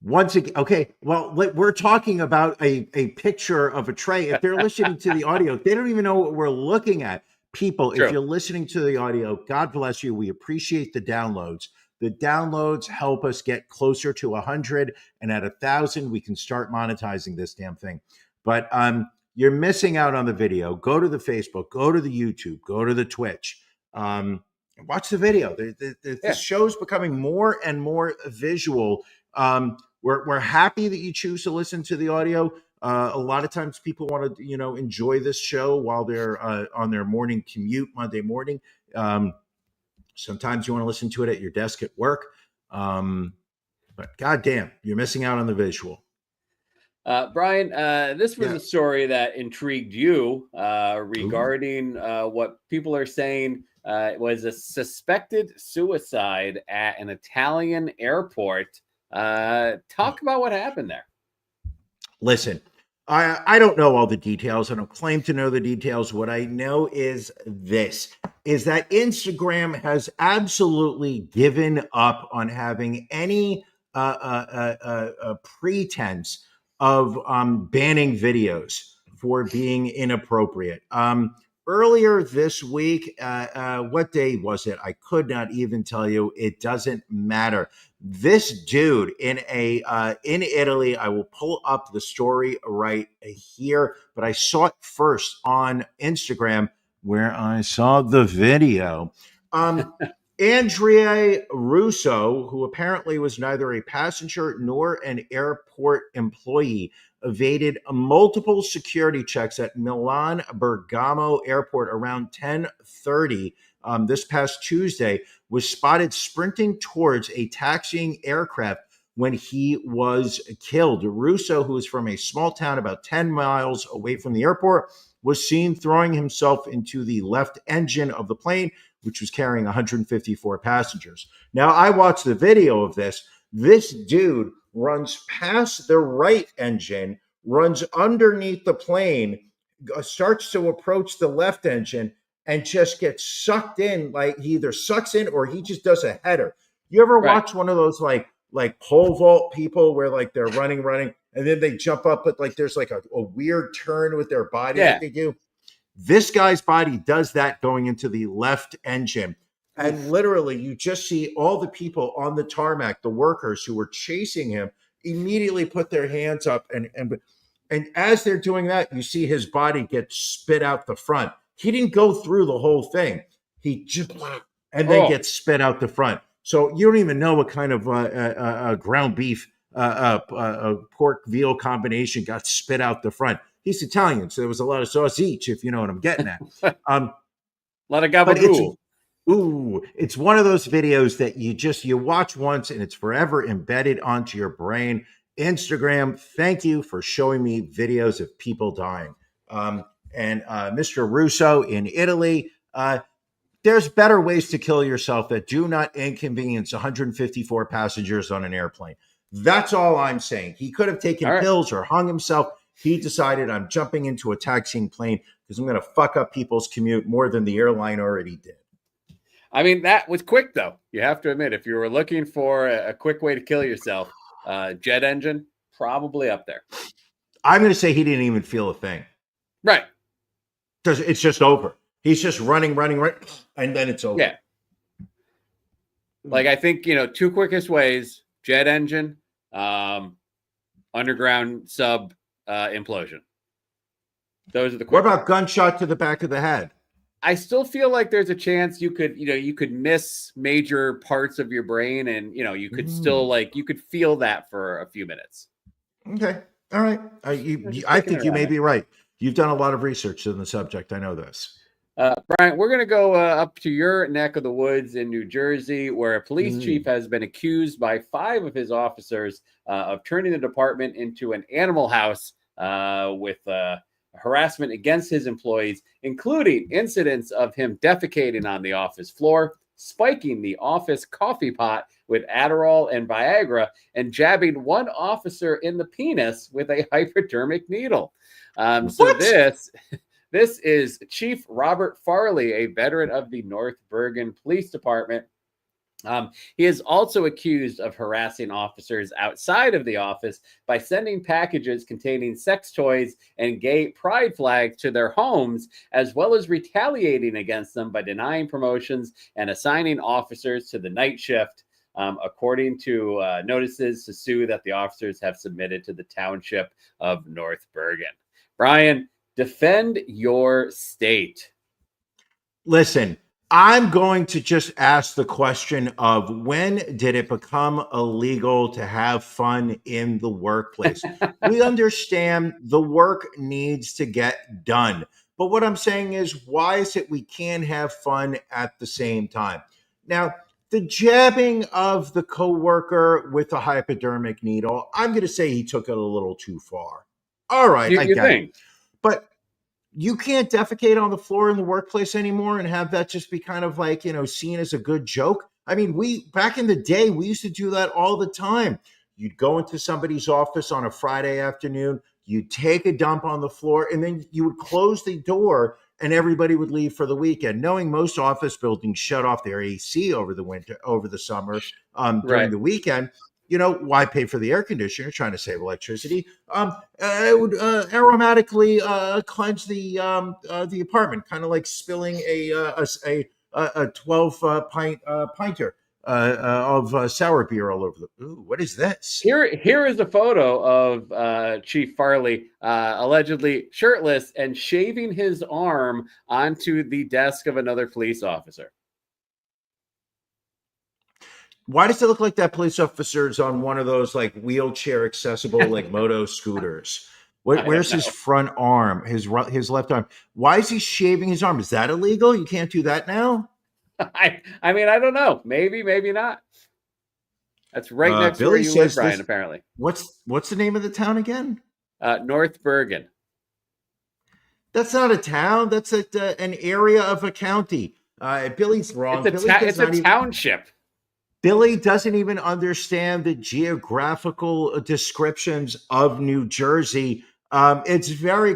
Once again, okay, well, we're talking about a picture of a tray. If they're listening to the audio, they don't even know what we're looking at. People, if you're listening to the audio, God bless you. We appreciate the downloads. The downloads help us get closer to 100, and at 1,000, we can start monetizing this damn thing. But you're missing out on the video. Go to the Facebook, go to the YouTube, go to the Twitch. Watch the video. The show's becoming more and more visual. We're happy that you choose to listen to the audio. A lot of times people want to, enjoy this show while they're on their morning commute Monday morning. Sometimes you want to listen to it at your desk at work. But goddamn, you're missing out on the visual. Brian, this was a story that intrigued you regarding what people are saying was a suspected suicide at an Italian airport. Talk about what happened there. Listen, I don't know all the details. I don't claim to know the details. What I know is this, is that Instagram has absolutely given up on having any pretense of banning videos for being inappropriate. Earlier this week, what day was it? I could not even tell you. It doesn't matter. This dude in Italy, I will pull up the story right here, but I saw it first on Instagram where I saw the video. Andrea Russo, who apparently was neither a passenger nor an airport employee, evaded multiple security checks at Milan Bergamo Airport around 10:30 this past Tuesday, was spotted sprinting towards a taxiing aircraft when he was killed. Russo, who is from a small town about 10 miles away from the airport, was seen throwing himself into the left engine of the plane, which was carrying 154 passengers. Now, I watched the video of this. This dude runs past the right engine, runs underneath the plane, starts to approach the left engine, and just gets sucked in. Like he either sucks in or he just does a header. You ever watch one of those like pole vault people where like they're running, and then they jump up, but like there's like a weird turn with their body that they do? This guy's body does that going into the left engine. And literally, you just see all the people on the tarmac, the workers who were chasing him, immediately put their hands up. And as they're doing that, you see his body get spit out the front. He didn't go through the whole thing. He just, and then gets spit out the front. So you don't even know what kind of ground beef, pork veal combination got spit out the front. He's Italian, so there was a lot of sausage, if you know what I'm getting at. A lot of gabagool. It's one of those videos that you watch once and it's forever embedded onto your brain. Instagram, thank you for showing me videos of people dying. And Mr. Russo in Italy, there's better ways to kill yourself that do not inconvenience 154 passengers on an airplane. That's all I'm saying. He could have taken pills or hung himself. He decided, I'm jumping into a taxiing plane because I'm going to fuck up people's commute more than the airline already did. I mean, that was quick, though. You have to admit, if you were looking for a quick way to kill yourself, jet engine, probably up there. I'm going to say he didn't even feel a thing. Right. It's just over. He's just running, and then it's over. Yeah. Like, I think, two quickest ways, jet engine, underground sub implosion. Those are the quick. What about gunshot to the back of the head? I still feel like there's a chance you could miss major parts of your brain, and you could still you could feel that for a few minutes. Okay, all right. I think you may be right. You've done a lot of research on the subject. I know this. Brian, we're going to go up to your neck of the woods in New Jersey, where a police chief has been accused by 5 of his officers of turning the department into an animal house with harassment against his employees, including incidents of him defecating on the office floor, spiking the office coffee pot with Adderall and Viagra, and jabbing one officer in the penis with a hypodermic needle. So this is Chief Robert Farley, a veteran of the North Bergen Police Department. He is also accused of harassing officers outside of the office by sending packages containing sex toys and gay pride flags to their homes, as well as retaliating against them by denying promotions and assigning officers to the night shift, according to notices to sue that the officers have submitted to the Township of North Bergen. Brian, defend your state. Listen, I'm going to just ask the question of when did it become illegal to have fun in the workplace? We understand the work needs to get done. But what I'm saying is, why is it we can't have fun at the same time? Now, the jabbing of the coworker with a hypodermic needle, I'm going to say he took it a little too far. All right, I You get think? it. But you can't defecate on the floor in the workplace anymore and have that just be kind of like, seen as a good joke. I mean, back in the day, we used to do that all the time. You'd go into somebody's office on a Friday afternoon, you'd take a dump on the floor, and then you would close the door and everybody would leave for the weekend. Knowing most office buildings shut off their AC over the summer, during Right. the weekend, why pay for the air conditioner? Trying to save electricity. It would aromatically cleanse the apartment, kind of like spilling a 12 pinter of sour beer all over the. Ooh, what is this? Here is a photo of Chief Farley allegedly shirtless and shaving his arm onto the desk of another police officer. Why does it look like that police officer is on one of those like wheelchair accessible like moto scooters? Where's his front arm? His left arm. Why is he shaving his arm? Is that illegal? You can't do that now. I mean, I don't know. Maybe not. That's right next to where Billy you live, says Brian. this. Apparently, What's the name of the town again? North Bergen. That's not a town. That's an area of a county. Billy's wrong. It's a township. Billy doesn't even understand the geographical descriptions of New Jersey. It's very,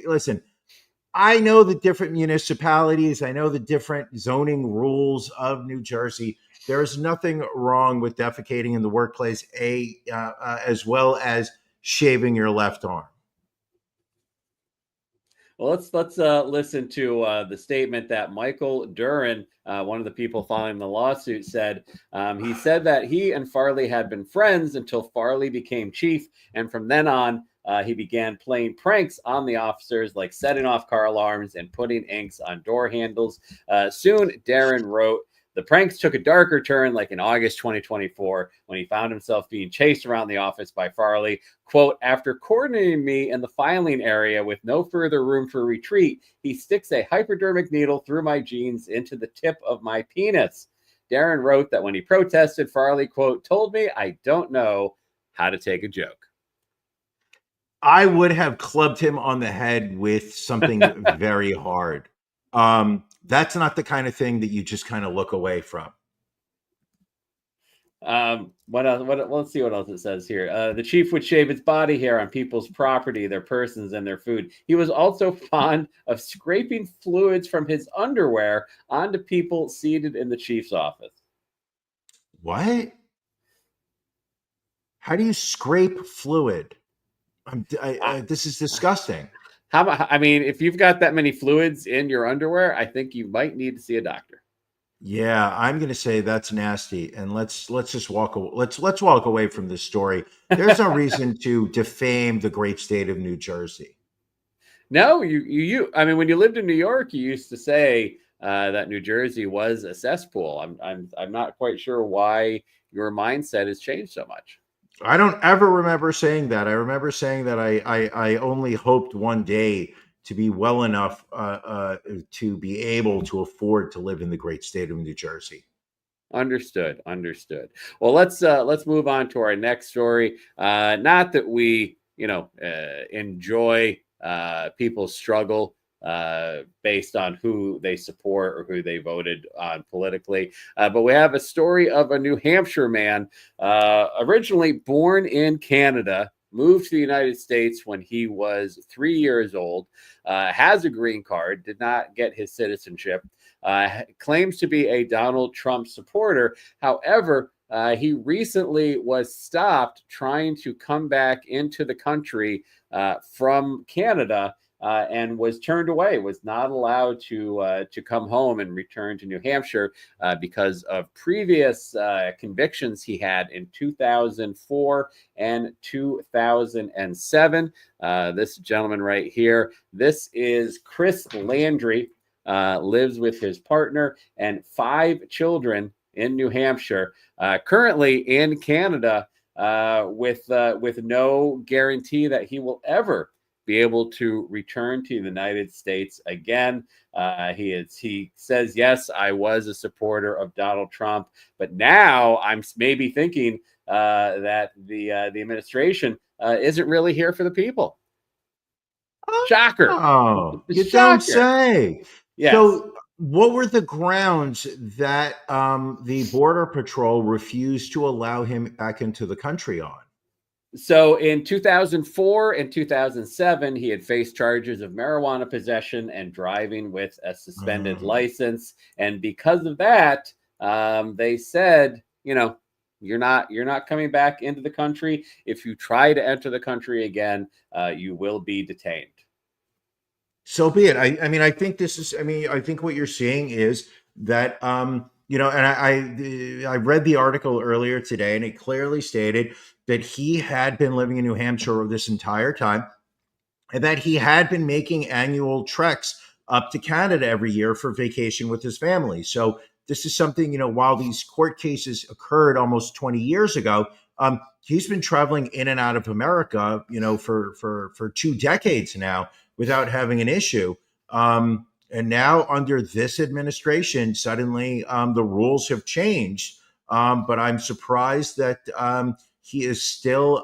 listen, I know the different municipalities. I know the different zoning rules of New Jersey. There is nothing wrong with defecating in the workplace, as well as shaving your left arm. Well, let's listen to the statement that Michael Duran, one of the people filing the lawsuit, said. He said that he and Farley had been friends until Farley became chief, and from then on, he began playing pranks on the officers, like setting off car alarms and putting inks on door handles. Soon, Darren wrote, the pranks took a darker turn, like in August 2024, when he found himself being chased around the office by Farley. Quote, after coordinating me in the filing area with no further room for retreat, he sticks a hypodermic needle through my jeans into the tip of my penis. Darren wrote that when he protested, Farley, quote, told me I don't know how to take a joke. I would have clubbed him on the head with something very hard. That's not the kind of thing that you just kind of look away from. What else? Let's see what else it says here. The chief would shave his body hair on people's property, their persons, and their food. He was also fond of scraping fluids from his underwear onto people seated in the chief's office. What? How do you scrape fluid? This is disgusting. I mean, if you've got that many fluids in your underwear, I think you might need to see a doctor. Yeah, I'm going to say that's nasty, and let's just walk away. Let's walk away from this story. There's no reason to defame the great state of New Jersey. No, you. I mean, when you lived in New York, you used to say that New Jersey was a cesspool. I'm not quite sure why your mindset has changed so much. I don't ever remember saying that. I remember saying that I only hoped one day to be well enough to be able to afford to live in the great state of New Jersey. Understood. Well, let's move on to our next story. Not that we, enjoy people's struggle based on who they support or who they voted on politically. But we have a story of a New Hampshire man, originally born in Canada, moved to the United States when he was 3 years old, has a green card, did not get his citizenship, claims to be a Donald Trump supporter. However, he recently was stopped trying to come back into the country from Canada. And was turned away, was not allowed to come home and return to New Hampshire because of previous convictions he had in 2004 and 2007. This gentleman right here, this is Chris Landry, lives with his partner and 5 children in New Hampshire, currently in Canada with no guarantee that he will ever be able to return to the United States again. He says, yes, I was a supporter of Donald Trump, but now I'm maybe thinking that the administration isn't really here for the people. Shocker. Oh, you don't Shocker. say. Yes. So, what were the grounds that the Border Patrol refused to allow him back into the country on? So in 2004 and 2007, he had faced charges of marijuana possession and driving with a suspended license. And because of that, they said, you're not coming back into the country. If you try to enter the country again, you will be detained. So be it. I mean, I think this is. I mean, I think what you're seeing is that and I read the article earlier today, and it clearly stated that he had been living in New Hampshire this entire time, and that he had been making annual treks up to Canada every year for vacation with his family. So this is something, while these court cases occurred almost 20 years ago, he's been traveling in and out of America, for 2 decades now without having an issue. And now under this administration, suddenly the rules have changed. But I'm surprised that he is still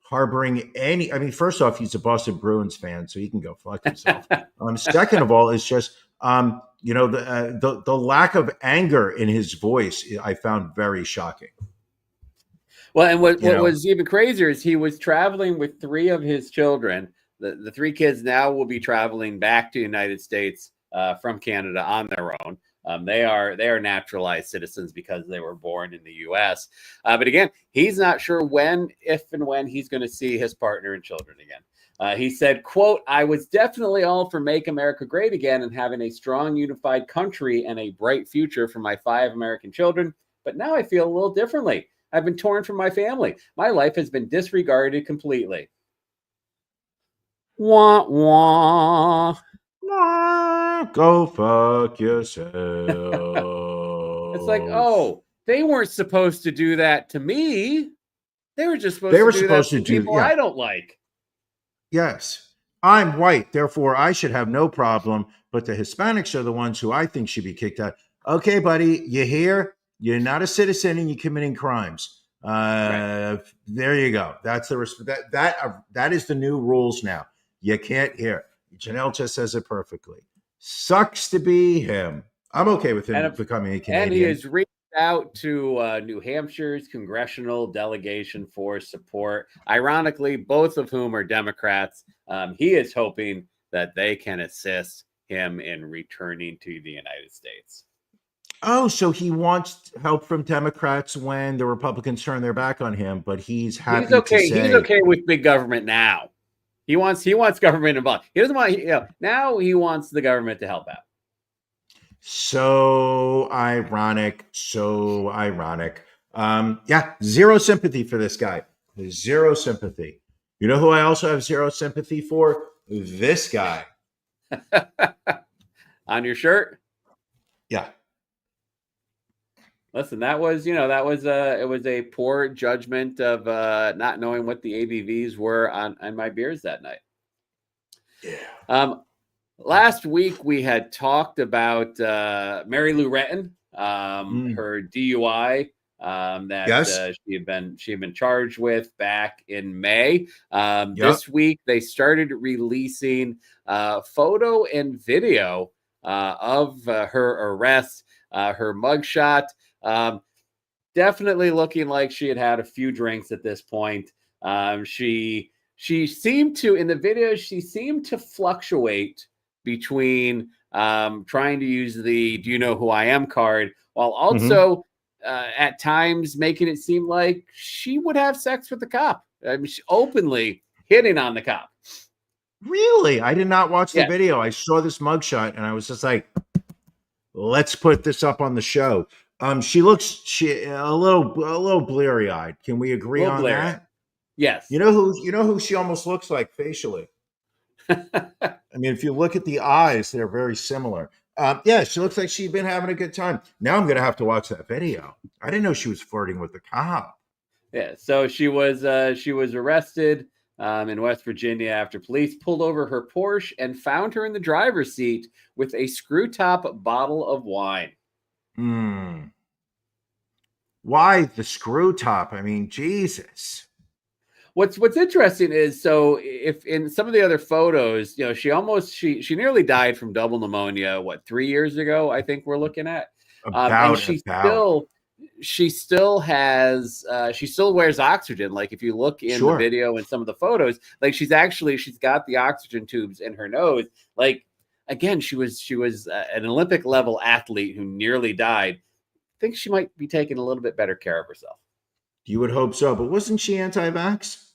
harboring any. I mean, first off, he's a Boston Bruins fan, so he can go fuck himself. Second of all, it's just the lack of anger in his voice I found very shocking. Well, and what was even crazier is he was traveling with 3 of his children. The 3 kids now will be traveling back to the United States from Canada on their own. They are naturalized citizens because they were born in the U.S. But again, he's not sure if and when he's going to see his partner and children again. He said, quote, "I was definitely all for Make America Great Again and having a strong, unified country and a bright future for my 5 American children. But now I feel a little differently. I've been torn from my family. My life has been disregarded completely." Wah, wah. Go fuck yourself. It's like, oh, they weren't supposed to do that to me. They were just supposed to do people I don't like. Yes. I'm white, therefore I should have no problem, but the Hispanics are the ones who I think should be kicked out. Okay, buddy, you here? You're not a citizen and you're committing crimes. Right. There you go. That's that is the new rules now. You can't hear. Janelle just says it perfectly. Sucks to be him. I'm okay with him becoming a Canadian. And he has reached out to New Hampshire's congressional delegation for support. Ironically, both of whom are Democrats. He is hoping that they can assist him in returning to the United States. Oh, so he wants help from Democrats when the Republicans turn their back on him, but he's happy to say he's okay with big government now. He wants government involved. He doesn't want now he wants the government to help out. So ironic. Yeah, zero sympathy for this guy. Zero sympathy. You know who I also have zero sympathy for? This guy. On your shirt? Yeah. Listen, it was a poor judgment of not knowing what the ABVs were on my beers that night. Yeah. Last week we had talked about Mary Lou Retton, her DUI that she had been charged with back in May. This week they started releasing photo and video of her arrest, her mugshot. Definitely looking like she had a few drinks at this point. She seemed to, in the video, fluctuate between trying to use the "Do you know who I am" card, while also at times making it seem like she would have sex with the cop. I mean, she openly hitting on the cop. Really? I did not watch the video. I saw this mugshot and I was just like, let's put this up on the show. She looks a little bleary eyed. Can we agree on that? Yes. You know who she almost looks like facially? I mean, if you look at the eyes, they're very similar. Yeah, she looks like she'd been having a good time. Now I'm going to have to watch that video. I didn't know she was flirting with the cop. Yeah, so she was arrested in West Virginia after police pulled over her Porsche and found her in the driver's seat with a screw top bottle of wine. Why the screw top? I mean, Jesus. What's interesting is, so if in some of the other photos, she nearly died from double pneumonia, 3 years ago, I think we're looking at. And she still wears oxygen. Like if you look in the video and some of the photos, like she's got the oxygen tubes in her nose. Like, again, she was an Olympic level athlete who nearly died. I think she might be taking a little bit better care of herself. You would hope so, but wasn't she anti-vax?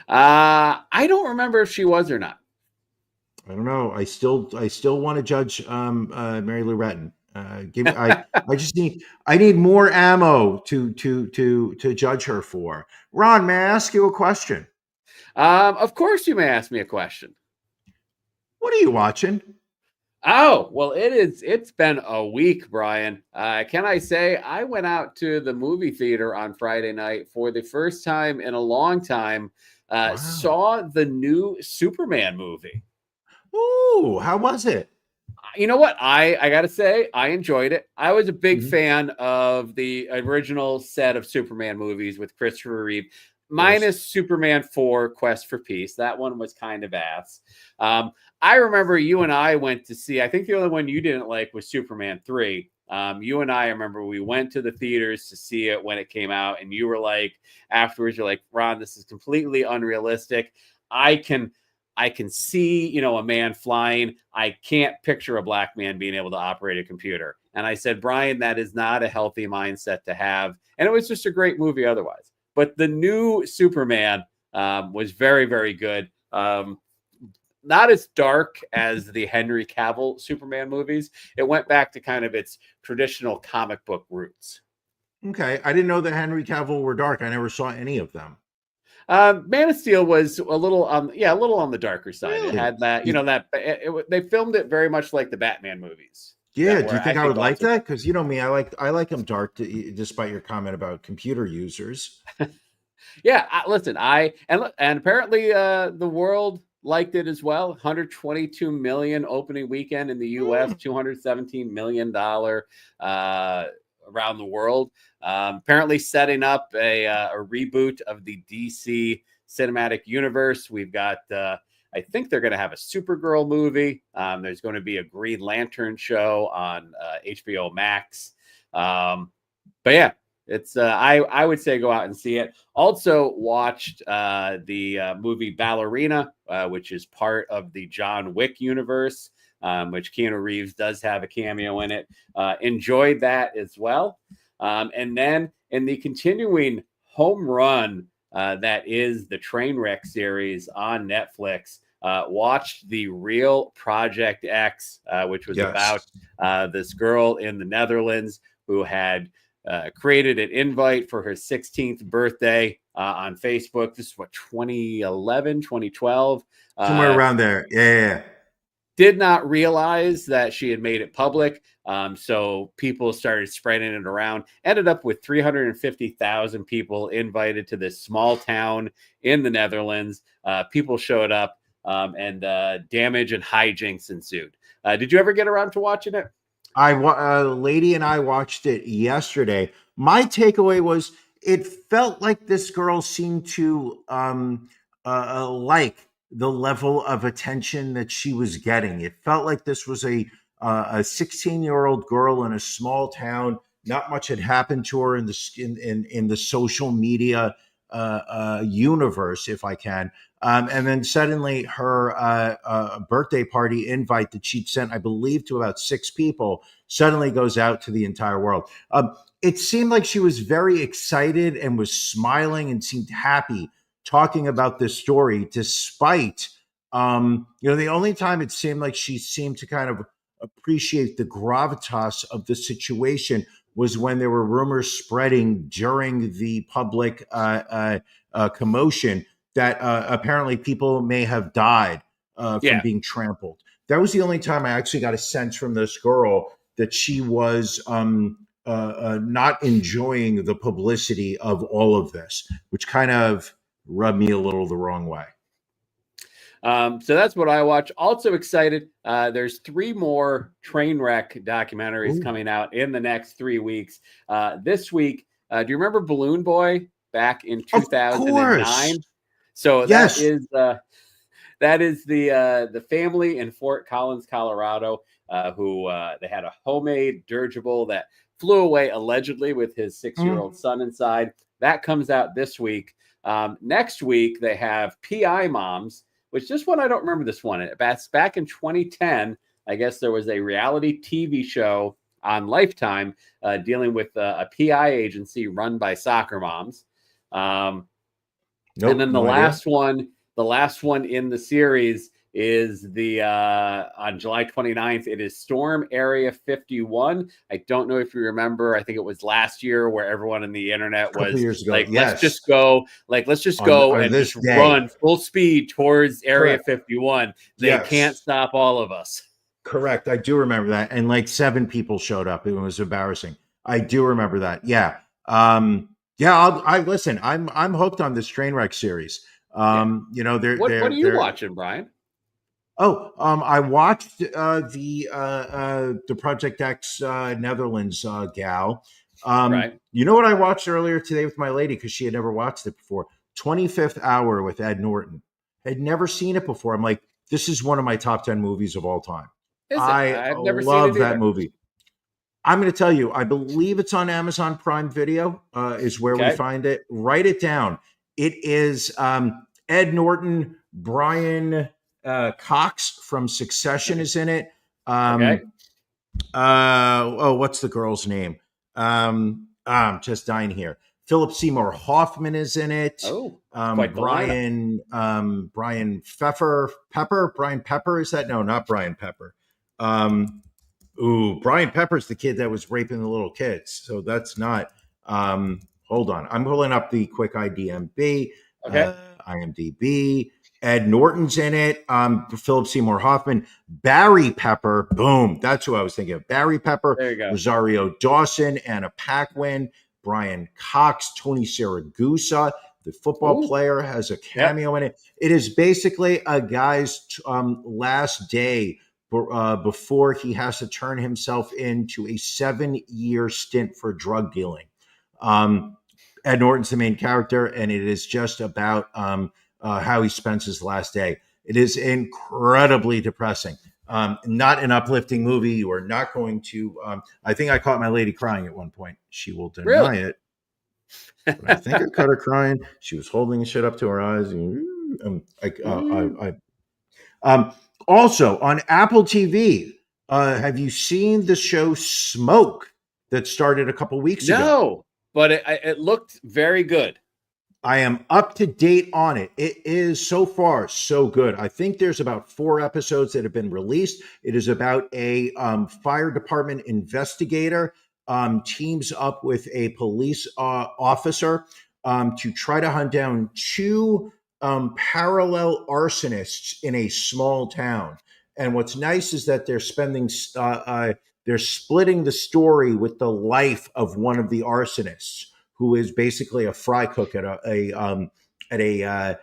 I don't remember if she was or not. I don't know. I still want to judge Mary Lou Retton. I need more ammo to judge her for. Ron, may I ask you a question? Of course you may ask me a question. What are you watching? Oh, well, it's been a week, Brian. Can I say I went out to the movie theater on Friday night for the first time in a long time. Wow. Saw the new Superman movie. Ooh, how was it? You know what? I got to say, I enjoyed it. I was a big fan of the original set of Superman movies with Christopher Reeve, minus Superman 4 Quest for Peace. That one was kind of ass. I remember you and I went to see, I think the only one you didn't like was Superman 3. You and I remember we went to the theaters to see it when it came out, and you were like, afterwards, you're like, Ron, this is completely unrealistic. I can see, a man flying. I can't picture a black man being able to operate a computer. And I said, Brian, that is not a healthy mindset to have. And it was just a great movie otherwise. But the new Superman was very, very good. Not as dark as the Henry Cavill Superman movies. It went back to kind of its traditional comic book roots. Okay. I didn't know that Henry Cavill were dark. I never saw any of them. Man of Steel was a little on the darker side. Really? It had that, they filmed it very much like the Batman movies. Yeah. Do you think I would like that? Because you know me, I like them dark, despite your comment about computer users. Yeah. Listen, and apparently the world liked it as well. 122 million opening weekend in the US, $217 million around the world. Apparently setting up a reboot of the DC cinematic universe. We've got, I think they're going to have a Supergirl movie. There's going to be a Green Lantern show on HBO Max. But yeah, it's I would say go out and see it. Also watched the movie Ballerina, which is part of the John Wick universe, which Keanu Reeves does have a cameo in it. Enjoyed that as well. And then in the continuing home run that is the Trainwreck series on Netflix, watched The Real Project X, which was about this girl in the Netherlands who had created an invite for her 16th birthday on Facebook. This is 2011, 2012. Somewhere around there. Yeah. Did not realize that she had made it public. So people started spreading it around. Ended up with 350,000 people invited to this small town in the Netherlands. People showed up and damage and hijinks ensued. Did you ever get around to watching it? Lady and I watched it yesterday. My takeaway was it felt like this girl seemed to like the level of attention that she was getting. It felt like this was a 16-year-old girl in a small town. Not much had happened to her in the social media universe, if I can. And then suddenly her birthday party invite that she'd sent, I believe, to about 6 people suddenly goes out to the entire world. It seemed like she was very excited and was smiling and seemed happy talking about this story, despite, the only time it seemed like she seemed to kind of appreciate the gravitas of the situation was when there were rumors spreading during the public commotion that apparently people may have died from being trampled. That was the only time I actually got a sense from this girl that she was not enjoying the publicity of all of this, which kind of rubbed me a little the wrong way. So that's what I watch. Also excited. There's 3 more train wreck documentaries coming out in the next 3 weeks. This week, do you remember Balloon Boy back in 2009? So yes. that is the family in Fort Collins, Colorado, who they had a homemade dirigible that flew away allegedly with his 6-year-old son inside. That comes out this week. Next week, they have PI Moms, which this one, I don't remember this one. Back in 2010, I guess there was a reality TV show on Lifetime dealing with a PI agency run by soccer moms. And then the last one in the series is on July 29th. It is Storm Area 51. I don't know if you remember. I think it was last year where everyone on the internet was like, let's just go and just run full speed towards Area 51. They can't stop all of us. Correct. I do remember that. And like 7 people showed up. It was embarrassing. I do remember that. Yeah. I listen, I'm hooked on this train wreck series. You know, what are you watching, Brian? I watched the Project X Netherlands gal. Right. You know what I watched earlier today with my lady because she had never watched it before? 25th Hour with Ed Norton. Had never seen it before. I'm like, this is one of my top 10 movies of all time. I've never love seen it that movie. I'm going to tell you, I believe it's on Amazon Prime Video is where we find it. Write it down. It is Ed Norton, Brian Cox from Succession is in it. What's the girl's name? I'm just dying here. Philip Seymour Hoffman is in it. Brian Pepper is that? No, not Brian Pepper. Brian Pepper's the kid that was raping the little kids. So that's not. Hold on, I'm pulling up the quick IMDb. IMDb. Ed Norton's in it. Philip Seymour Hoffman, Barry Pepper. Boom, that's who I was thinking of. Barry Pepper, there you go. Rosario Dawson, Anna Paquin, Brian Cox, Tony Siragusa, the football player, has a cameo in it. It is basically a guy's last day before he has to turn himself into a 7-year stint for drug dealing. Ed Norton's the main character, and it is just about how he spends his last day. It is incredibly depressing. Not an uplifting movie. You are not going to. I think I caught my lady crying at one point. She will deny it. But I think I caught her crying. She was holding shit up to her eyes. Also on Apple TV, have you seen the show Smoke that started a couple weeks ago? No, but it looked very good. I am up to date on it. It is so far so good. I think there's about 4 episodes that have been released. It is about a fire department investigator teams up with a police officer to try to hunt down 2 parallel arsonists in a small town. And what's nice is that they're they're splitting the story with the life of one of the arsonists, who is basically a fry cook at a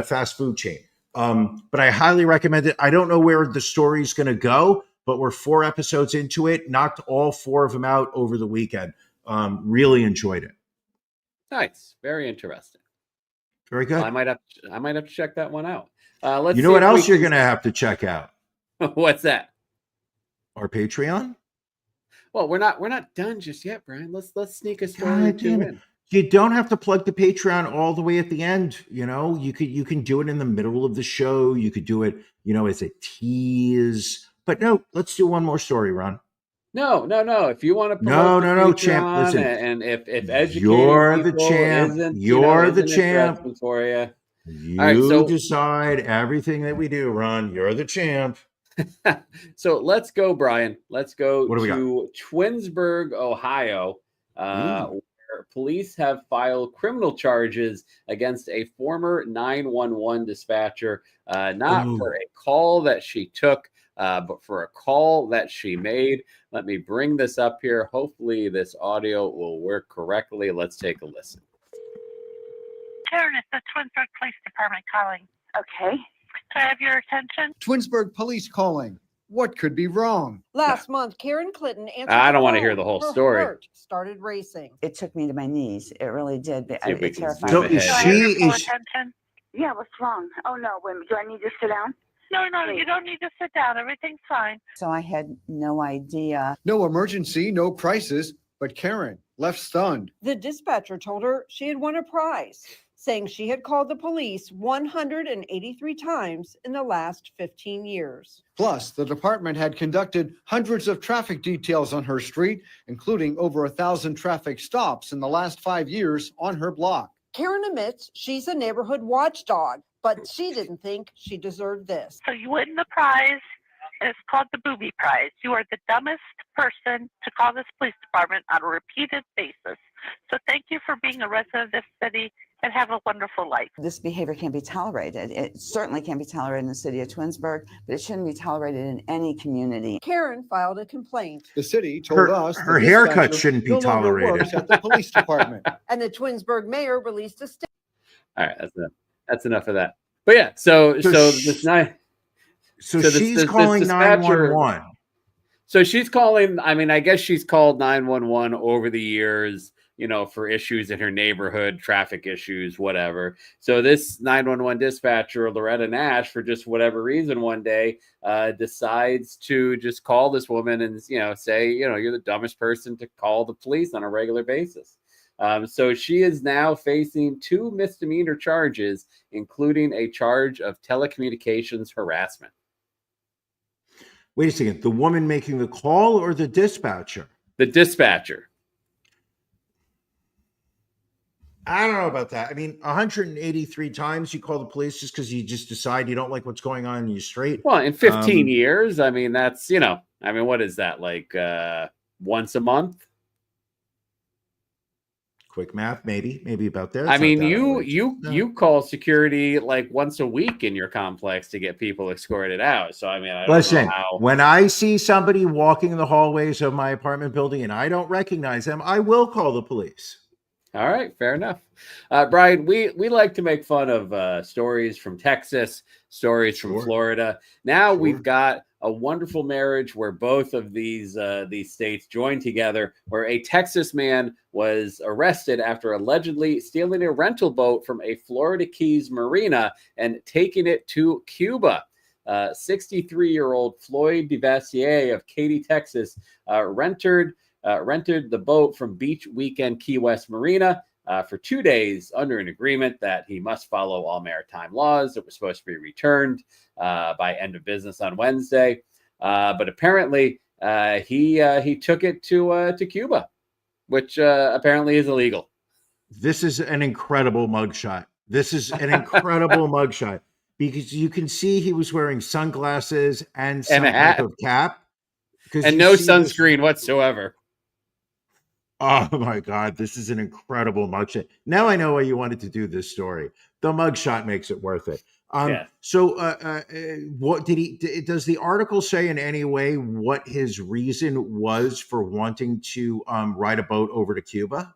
fast food chain. But I highly recommend it. I don't know where the story's going to go, but we're 4 episodes into it. Knocked all 4 of them out over the weekend. Really enjoyed it. Nice, very interesting. Very good. Well, I might have to check that one out. You know what else you're going to have to check out? What's that? Our Patreon. Well, we're not done just yet, Brian. Let's sneak a story or 2 in. You don't have to plug the Patreon all the way at the end. You know, you can do it in the middle of the show. You could do it, as a tease. But no, let's do one more story, Ron. No. If you want to, no, champ. Listen, and if educating you're the people champ. You're the champ for you. You all right, so decide everything that we do, Ron. You're the champ. So let's go, Brian. Let's go to Twinsburg, Ohio, where police have filed criminal charges against a former 911 dispatcher, not for a call that she took, but for a call that she made. Let me bring this up here. Hopefully this audio will work correctly. Let's take a listen. Karen, it's the Twinsburg Police Department calling. Okay. Can I have your attention? Twinsburg Police calling. What could be wrong? Last month, Karen Clinton answered I don't the want to hear phone. the whole Her story. heart started racing. It took me to my knees. It really did. See if we It can terrified zoom me. So is ahead Do I have she your full is attention? Yeah, what's wrong? Oh, no, wait a minute. Do I need to sit down? No, you don't need to sit down. Everything's fine. So I had no idea. No emergency, no crisis, but Karen left stunned. The dispatcher told her she had won a prize, saying she had called the police 183 times in the last 15 years. Plus, the department had conducted hundreds of traffic details on her street, including over 1,000 traffic stops in the last 5 years on her block. Karen admits she's a neighborhood watchdog, but she didn't think she deserved this. So you win the prize, and it's called the Booby Prize. You are the dumbest person to call this police department on a repeated basis. So thank you for being a resident of this city, and have a wonderful life. This behavior can't be tolerated. It certainly can't be tolerated in the city of Twinsburg, but it shouldn't be tolerated in any community. Karen filed a complaint. The city told us her the haircut dispatcher shouldn't be no longer tolerated. works at the police department. And the Twinsburg mayor released a statement. All right, that's enough. That's enough of that. But yeah, so this night. So she's calling 911. So she's calling. I mean, I guess she's called 911 over the years, for issues in her neighborhood, traffic issues, whatever. So this 911 dispatcher, Loretta Nash, for just whatever reason, one day decides to just call this woman and say, you're the dumbest person to call the police on a regular basis. So she is now facing 2 misdemeanor charges, including a charge of telecommunications harassment. Wait a second. The woman making the call or the dispatcher? The dispatcher. I don't know about that. I mean, 183 times you call the police just because you just decide you don't like what's going on in your street. Well, in 15 years, I mean, that's, what is that, like once a month? Quick math, maybe about there. I mean, you call security like once a week in your complex to get people escorted out. So, I mean, I don't know how. When I see somebody walking in the hallways of my apartment building and I don't recognize them, I will call the police. All right, fair enough. Brian, we like to make fun of stories from Texas, stories from Florida. Now we've got a wonderful marriage where both of these states joined together, where a Texas man was arrested after allegedly stealing a rental boat from a Florida Keys marina and taking it to Cuba. 63-year-old Floyd DeVassier of Katy, Texas, rented the boat from Beach Weekend Key West Marina for 2 days under an agreement that he must follow all maritime laws. It was supposed to be returned by end of business on Wednesday, but apparently he took it to Cuba, which apparently is illegal. This is an incredible mugshot. Because you can see he was wearing sunglasses and some type of cap, and no sunscreen whatsoever. Oh my God, this is an incredible mugshot. Now I know why you wanted to do this story. The mugshot makes it worth it. So what does the article say in any way what his reason was for wanting to ride a boat over to Cuba?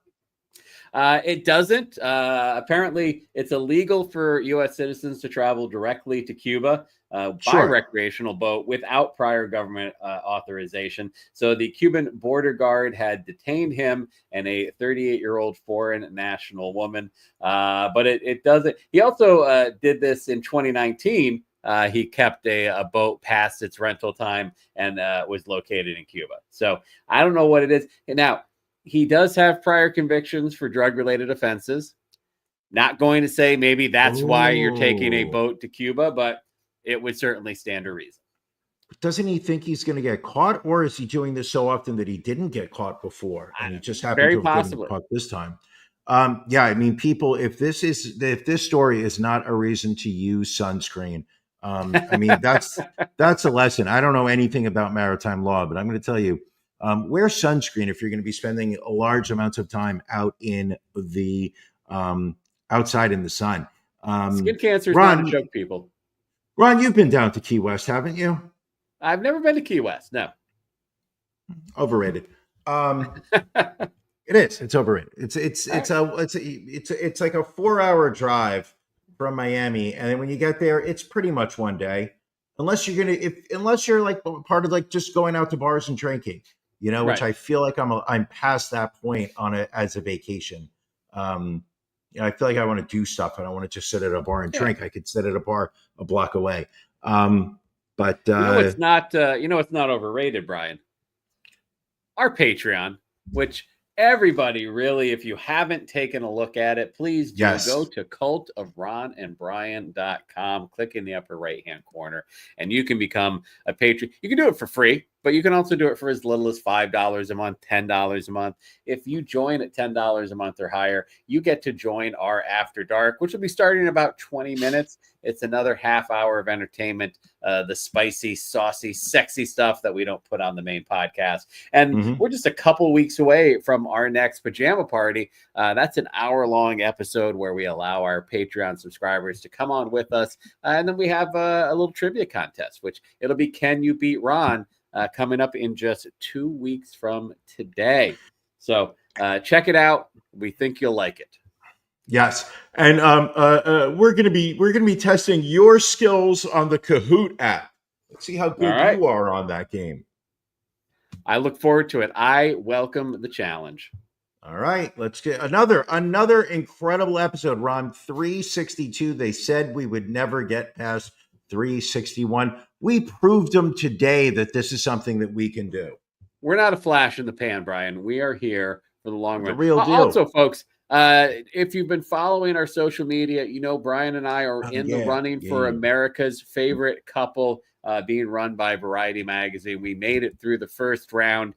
It doesn't. Apparently, it's illegal for U.S. citizens to travel directly to Cuba by recreational boat without prior government authorization. So the Cuban border guard had detained him and a 38-year-old foreign national woman. But it doesn't. He also did this in 2019. He kept a boat past its rental time and was located in Cuba. So I don't know what it is. Now, he does have prior convictions for drug-related offenses. Not going to say maybe that's why you're taking a boat to Cuba, but it would certainly stand to reason. Doesn't he think he's going to get caught, or is he doing this so often that he didn't get caught before and he just happened to have gotten caught this time? Yeah, I mean, people, if this story is not a reason to use sunscreen, I mean, that's a lesson. I don't know anything about maritime law, but I'm going to tell you, wear sunscreen if you're going to be spending large amounts of time out in the outside in the sun. Skin cancer is not a joke, people. Ron, you've been down to Key West, haven't you? I've never been to Key West. No. Overrated. It is. It's overrated. It's like a 4-hour drive from Miami, and then when you get there, it's pretty much one day, unless you're like part of like just going out to bars and drinking, which I feel like I'm past that point on it as a vacation. I feel like I want to do stuff. I don't want to just sit at a bar and drink. I could sit at a bar a block away. But it's not overrated, Brian. Our Patreon, which everybody really, if you haven't taken a look at it, please do go to cultofronandbrian.com, click in the upper right-hand corner, and you can become a patron. You can do it for free, but you can also do it for as little as $5 a month, $10 a month. If you join at $10 a month or higher, you get to join our After Dark, which will be starting in about 20 minutes. It's another half hour of entertainment, the spicy, saucy, sexy stuff that we don't put on the main podcast. And we're just a couple weeks away from our next pajama party. That's an hour-long episode where we allow our Patreon subscribers to come on with us. And then we have a little trivia contest, which it'll be Can You Beat Ron? Coming up in just 2 weeks from today. So check it out. We think you'll like it. Yes, and we're gonna be testing your skills on the Kahoot app. Let's see how good you are on that game. I look forward to it. I welcome the challenge. All right, let's get another incredible episode. Ron, 362. They said we would never get past 361. We proved them today that this is something that we can do. We're not a flash in the pan, Brian. We are here for the long run. The real deal. Also, folks, if you've been following our social media, Brian and I are in the running for America's favorite couple, being run by Variety Magazine. We made it through the first round.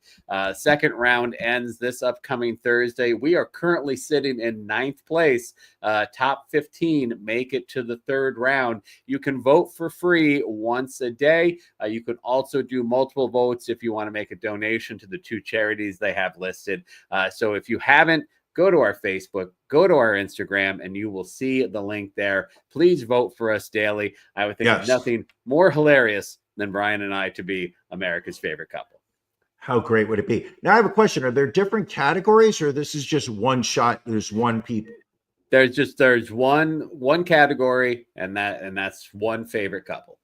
Second round ends this upcoming Thursday. We are currently sitting in 9th place. Top 15 make it to the third round. You can vote for free once a day. You can also do multiple votes if you want to make a donation to the 2 charities they have listed. So if you haven't, go to our Facebook, go to our Instagram, and you will see the link there. Please vote for us daily. I would think of nothing more hilarious than Brian and I to be America's favorite couple. How great would it be? Now I have a question. Are there different categories, or this is just one shot? There's one people. There's one category, and that's one favorite couple.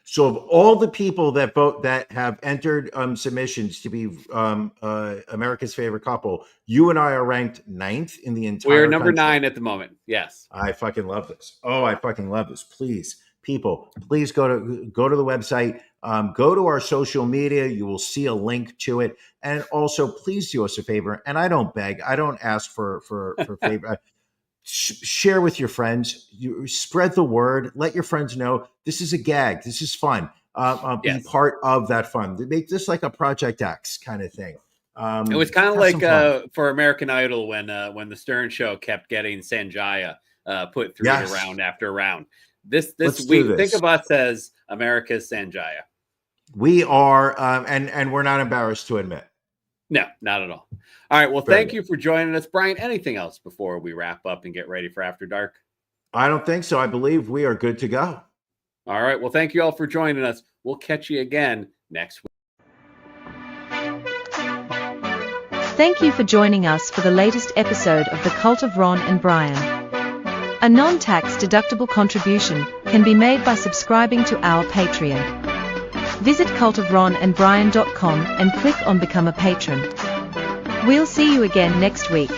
So of all the people that vote that have entered submissions to be America's favorite couple, you and I are ranked 9th in the entire We're number country. 9 at the moment. Yes. I fucking love this. Oh, I fucking love this. Please, people, please go to the website, go to our social media. You will see a link to it. And also please do us a favor. And I don't beg, I don't ask for favor. Share with your friends. You spread the word. Let your friends know this is a gag. This is fun. Be part of that fun. Make this like a Project X kind of thing. It was kind of like for American Idol when the Stern Show kept getting Sanjaya put through the round after round. This week, think of us as America's Sanjaya. We are, and we're not embarrassed to admit. No, not at all. All right. Well, thank you for joining us, Brian. Anything else before we wrap up and get ready for After Dark? I don't think so. I believe we are good to go. All right. Well, thank you all for joining us. We'll catch you again next week. Thank you for joining us for the latest episode of The Cult of Ron and Brian. A non-tax deductible contribution can be made by subscribing to our Patreon. Visit cultofronandbrian.com and click on Become a Patron. We'll see you again next week.